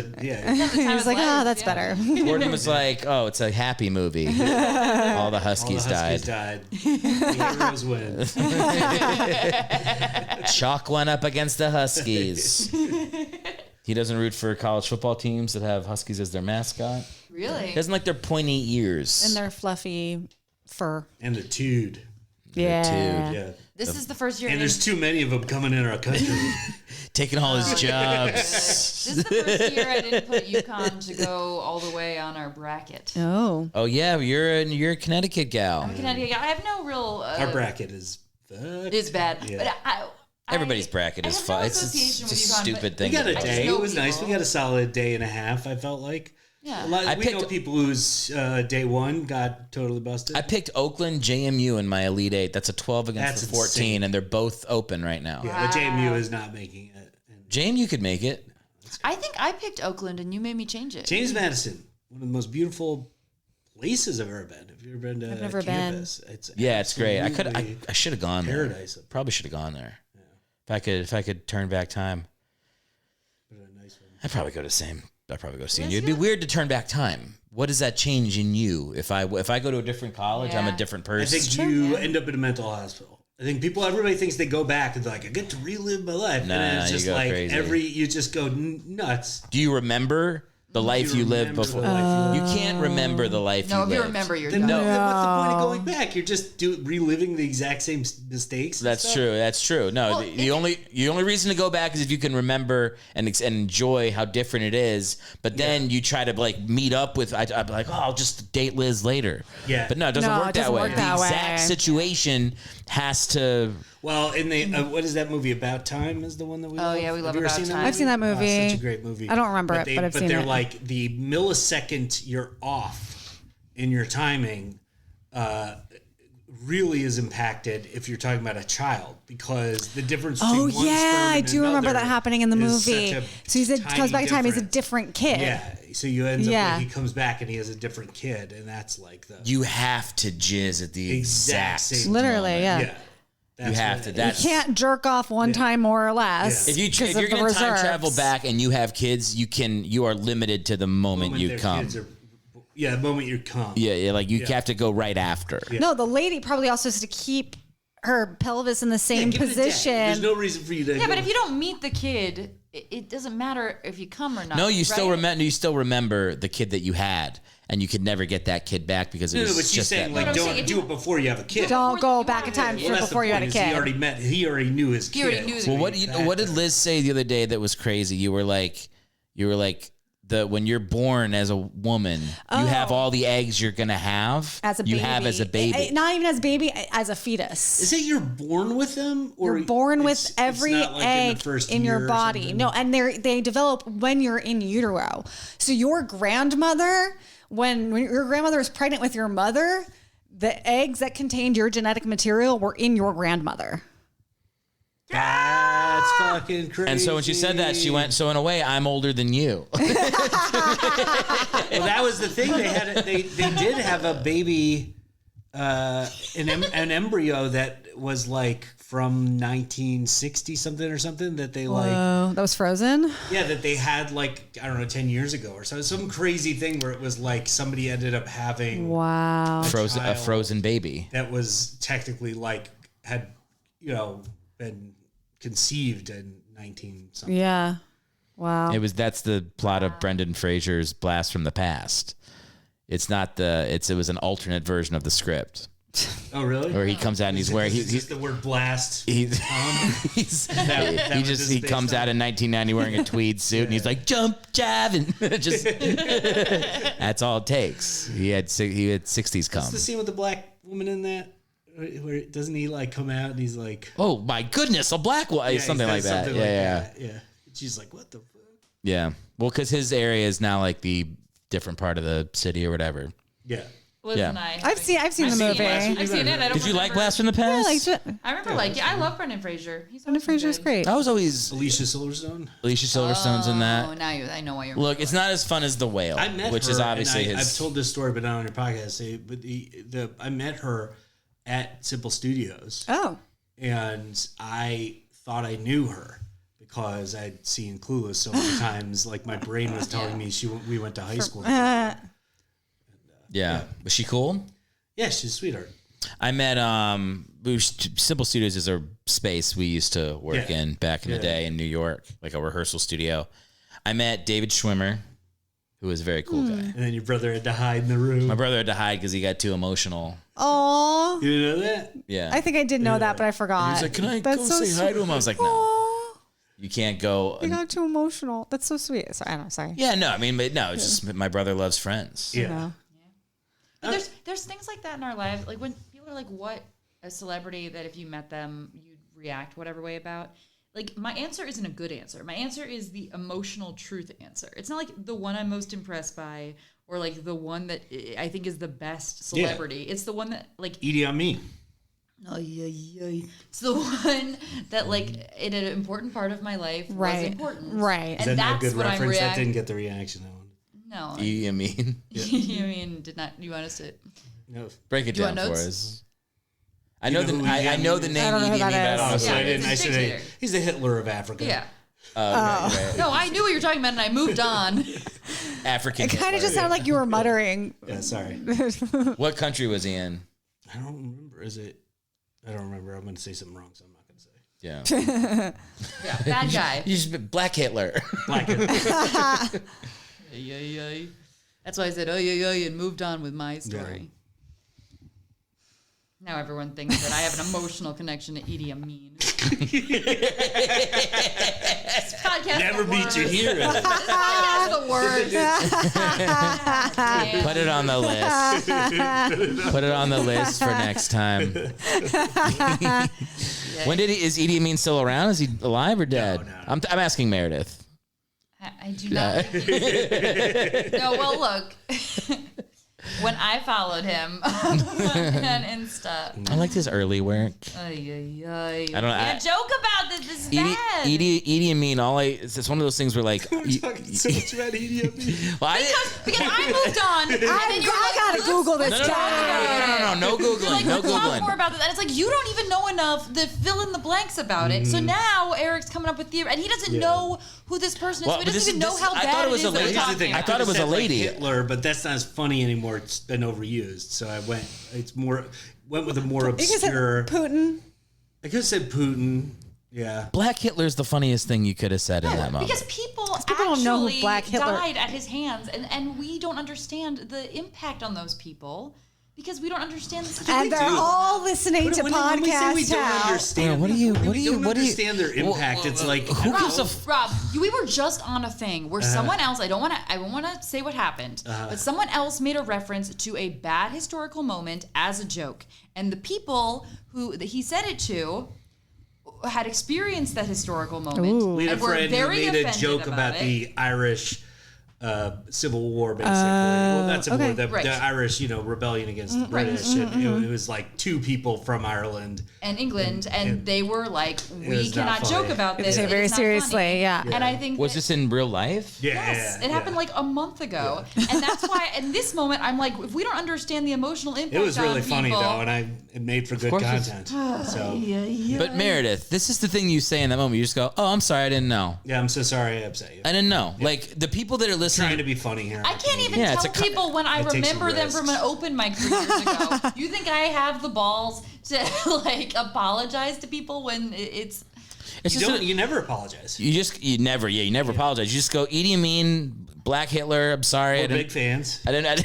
like, oh, that's better. Gordon was like, oh, it's a happy movie. All the huskies died. The heroes win. Chalk went up against the Huskies. He doesn't root for college football teams that have Huskies as their mascot. Really? He doesn't like their pointy ears. And their fluffy fur. And the tude. Yeah. This is the first year. And there's too many of them coming in our country. Taking all his jobs. This is the first year I didn't put UConn to go all the way on our bracket. Oh. Oh, yeah. You're a Connecticut gal. I'm a Connecticut gal. I have no real... our bracket is... It's bad. Yeah. But Everybody's bracket is fun. It's just a stupid thing. We got a day. It was nice. We got a solid day and a half, I felt like. Yeah. We know people whose day one got totally busted. I picked Oakland, JMU in my Elite Eight. That's a 12 against the 14, insane. And they're both open right now. Yeah, but JMU is not making it. JMU could make it. I think I picked Oakland, and you made me change it. James Madison, one of the most beautiful places I've ever been. Have you ever been to I've never campus? been. It's great. I should have gone there. Paradise. Probably should have gone there. If I could turn back time, I'd probably go to see you. It'd be weird to turn back time. What does that change in you? If I go to a different college, I'm a different person. I think you end up in a mental hospital. I think everybody thinks they go back and they're like, I get to relive my life. Nah, and it's just like crazy. you just go nuts. Do you remember the life you lived before? You can't remember the life you lived. No, if you remember, you're then done. what's the point of going back? You're just reliving the exact same mistakes. That's true. No, the only reason to go back is if you can remember and enjoy how different it is. But then you try to meet up with. I'd be like, I'll just date Liz later. Yeah, but no, it doesn't work that way. The exact situation has to. Well, in the what is that movie? About Time is the one that we. Oh yeah, we love About Time. I've seen that movie. Such a great movie. I don't remember it, but I've seen it. But they're like the millisecond you're off in your timing, really is impacted if you're talking about a child because the difference. Between one sperm I and do remember that happening in the movie. So he comes back in time. He's a different kid. Yeah. So you end up he comes back and he has a different kid, and that's like the. You have to jizz at the exact same literally, moment. Yeah. You have to. That's, you can't jerk off one time more or less. If you're going to time travel back and you have kids, you are limited to the moment you come. The moment you come. Yeah, like you have to go right after. Yeah. No, the lady probably also has to keep her pelvis in the same position. There's no reason for you to. Yeah, but if you don't meet the kid, it doesn't matter if you come or not. No, you right? still remember the kid that you had, and you could never get that kid back because it was but she's just saying that. like don't do it before you have a kid. Don't go back in time before you had a kid. He already knew his kid. Well, what did Liz say the other day that was crazy? You were like when you're born as a woman, you have all the eggs you're gonna have as a baby. You have as a baby, not even as a baby, as a fetus. Is it you're born with them, or you're born with every egg in your body? No, and they develop when you're in utero. So your grandmother, when your grandmother was pregnant with your mother, the eggs that contained your genetic material were in your grandmother. That's fucking crazy. And so when she said that, she went, so in a way, I'm older than you. Well, that was the thing. They did have a baby, an embryo that was like from 1960 something or something that they that was frozen. Yeah, that they had like, I don't know, 10 years ago or so. Some crazy thing where it was like somebody ended up having a frozen baby that was technically like had been conceived in 19 something. Yeah. Wow. That's the plot of Brendan Fraser's Blast from the Past. It's not it was an alternate version of the script. Oh, really? Where he comes out and he's wearing he's the word blast. He comes out in 1990 wearing a tweed suit and he's like jump jive and just that's all it takes. He had 60s come. What's the scene with the black woman in that? Where doesn't he like come out and he's like, oh my goodness, a black one, something like that. Yeah. She's like, what the fuck? Yeah. Well, because his area is now like the different part of the city or whatever. Yeah. Liz and I've seen the movie. I've seen it. Did you like Blast from the Past? I liked it. I remember I love Brendan Fraser. Brendan Fraser's great. I was always Alicia Silverstone's in that. Oh, now I know why you're. Look, it's not as fun as The Whale, which is obviously his. I've told this story, but not on your podcast. I met her at Simple Studios. Oh. And I thought I knew her because I'd seen Clueless so many times. Like my brain was telling me we went to high school together. Yeah. Was she cool? Yeah, she's a sweetheart. I met Simple Studios is a space we used to work in back in the day in New York, like a rehearsal studio. I met David Schwimmer, who was a very cool guy. And then your brother had to hide in the room. My brother had to hide because he got too emotional. Oh. You didn't know that? Yeah. I think I did know that, but I forgot. He was like, can I That's go so say hi to him? I was like, no. Aww. You can't go. You got too emotional. That's so sweet. Sorry. Yeah, no, I mean, but no, it's just my brother loves Friends. Yeah. But there's things like that in our lives. Like when people are like, what a celebrity that if you met them, you'd react whatever way about. Like, my answer isn't a good answer. My answer is the emotional truth answer. It's not like the one I'm most impressed by or like the one that I think is the best celebrity. Yeah. It's the one that like Idi Amin. Oh, yeah. It's the one that like in an important part of my life was important. Right. And that's what I'm reacting. That didn't get the reaction I wanted. No. Idi Amin. Idi Amin did not. You want us to? No. Break it down for us. I know the name Idi Amin, but I don't know. So I didn't. I should. He's the Hitler of Africa. Yeah. Right. No, I knew what you were talking about, and I moved on. African. It kind of just sounded like you were muttering. Yeah, sorry. What country was he in? I don't remember. I don't remember. I'm going to say something wrong, so I'm not going to say. Yeah. Yeah, bad guy. You just Black Hitler. Black Hitler. Yeah. That's why I said, and moved on with my story. Yeah. Now everyone thinks that I have an emotional connection to Idi Amin. This podcast never beat you here. This podcast the worst. Put it on the list. Put it on the list for next time. When is Idi Amin still around? Is he alive or dead? No. I'm asking Meredith. I do not. No, well, look. when I followed him on Insta. I liked his early work. I don't know. Yeah, joke about this. This is bad. Idi Amin. It's one of those things where like We're talking so much about Idi Amin. well, Because I moved on. And then you're I gotta Google this guy. no googling, like, no let's talk googling. more about this. And it's like, you don't even know enough to fill in the blanks about it. So now Eric's coming up with theory, and he doesn't know who this person is. Well, so he but doesn't even this- know how I bad thought it it was is a that we're lady. Here's the talking thing. I about. thought it was a Said, like, lady. Hitler, but that's not as funny anymore. It's been overused. So I went with a more You can say obscure. Putin. I could have said Putin. Yeah. Black Hitler's the funniest thing you could have said in that moment. Because people don't know who actually Black Hitler- died at his hands, and we don't understand the impact on those people because we don't understand the situation. And they're all listening to When we say we podcasts don't now. understand, What do you don't understand their impact. It's like who gives a Rob, we were just on a thing where someone else, I don't want to say what happened, but someone else made a reference to a bad historical moment as a joke. And the people who he said it to had experienced that historical moment. we had a and were friend who very made a offended joke about it. the Irish Civil War, basically. Well, not Civil okay. War, the Right. Irish, rebellion against the British. And it was like two people from Ireland. and England, and they were like, we was not cannot funny. joke about They this. take it very It's not seriously, funny. yeah. And I think was that- this in real life? Yes, it happened like a month ago, and that's why. In this moment, I'm like, if we don't understand the emotional impact, It was really on funny, people, though, and it made for good course it's- content. So, But Meredith, this is the thing you say in that moment. You just go, "Oh, I'm sorry, I didn't know. yeah, I'm so sorry I upset you. I didn't know." Like the people that are listening. Trying to be funny here. I can't even Yeah, it's tell a co- people when I It takes remember them risks. from an open mic 3 years ago. You think I have the balls to like apologize to people when it's It's just You never apologize. you never apologize. You just go, Idi Amin, Black Hitler. I'm sorry, We're big fans. I didn't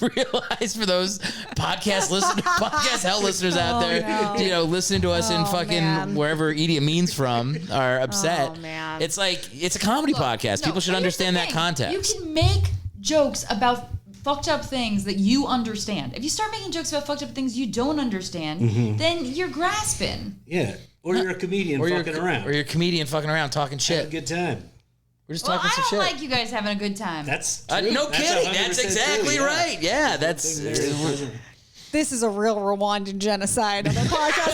realize for those podcast hell listeners out there, listening to us in fucking man. wherever Idi Amin's from are upset. Oh, man. It's like it's a comedy podcast. No, People should but here's understand the that thing. context. You can make jokes about fucked up things that you understand. If you start making jokes about fucked up things you don't understand, then you're grasping. Yeah. Or you're a comedian fucking around. Or you're a comedian fucking around talking Have a shit. good time. We're just Well, talking I some don't shit. like you guys having a good time. That's true. No That's kidding. 100% That's true, exactly yeah. right. Yeah, that's. This is a real Rwandan genocide on the podcast.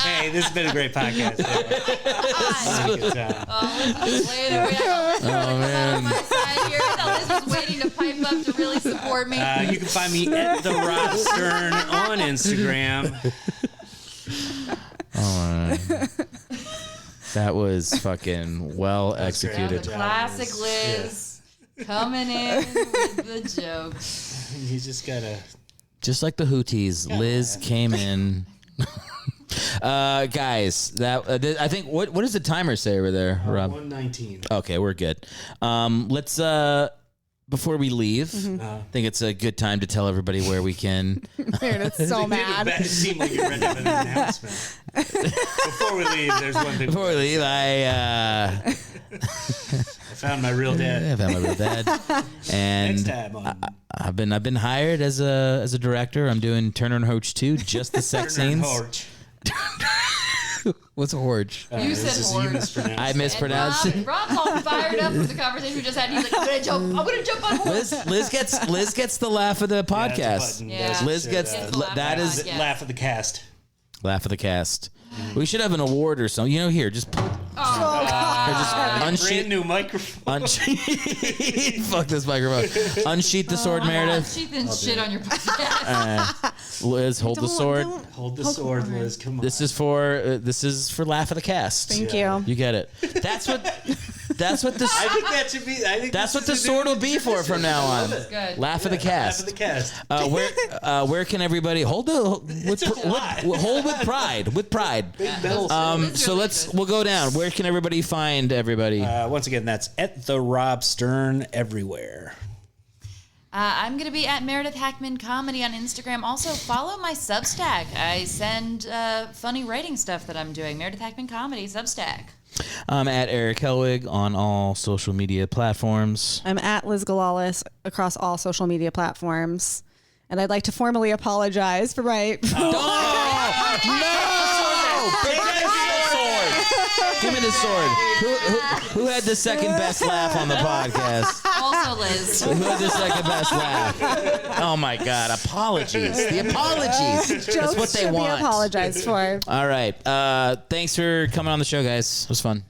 Hey, this has been a great podcast. Have a good time. Oh man! Liz was waiting to pipe up to really support me. You can find me at the Rob Stern on Instagram. That was fucking well executed. great. Classic Liz coming in with the jokes. You just gotta. Just like the Houthis, Liz came in. Guys, I think what does the timer say over there, Rob? 119. Okay, we're good. Let's before we leave, I think it's a good time to tell everybody where we can. Meredith's so mad. It seemed like you're ready to have an announcement. Before we leave, there's one thing. Before we leave, I found my real dad. I found my real dad, and Next time on I've been hired as a director. I'm doing Turner and Hoach 2, just the sex Turner and scenes. Horch. What's a horge? You said You horse. mispronounced I it. mispronounced it. Rob's all fired up with the conversation we just had. He's like, I'm gonna jump on horse. Liz gets the laugh of the podcast. button. Yeah. Liz gets Gets the laugh that of is the podcast. Laugh of the cast. laugh of the cast. We should have an award or something. Here, just Brand unsheath. new microphone. Fuck this microphone. Unsheath the sword, Meredith. She thin shit on your podcast. Liz, hold the sword. Hold the sword, Liz. Come on. This is for laugh of the cast. Thank you. You get it. That's what this. I think that should be. That's what the sword will be for from now on. Good. Laugh of the Laugh of cast. the cast. Where can everybody hold hold with pride? With pride. Big bells. So we'll go down. Where can everybody find everybody? Once again, that's at the Rob Stern everywhere. I'm going to be at Meredith Hackman Comedy on Instagram. Also, follow my Substack. I send funny writing stuff that I'm doing. Meredith Hackman Comedy, Substack. I'm at Erick Hellwig on all social media platforms. I'm at Liz Galalis across all social media platforms. And I'd like to formally apologize for my... No! Big sword! Give me the sword. Who had the second best laugh on the podcast? Also, Liz. Who had the second best laugh? Oh my God! Apologies. The apologies. That's what they want. Be apologized for. All right. Thanks for coming on the show, guys. It was fun.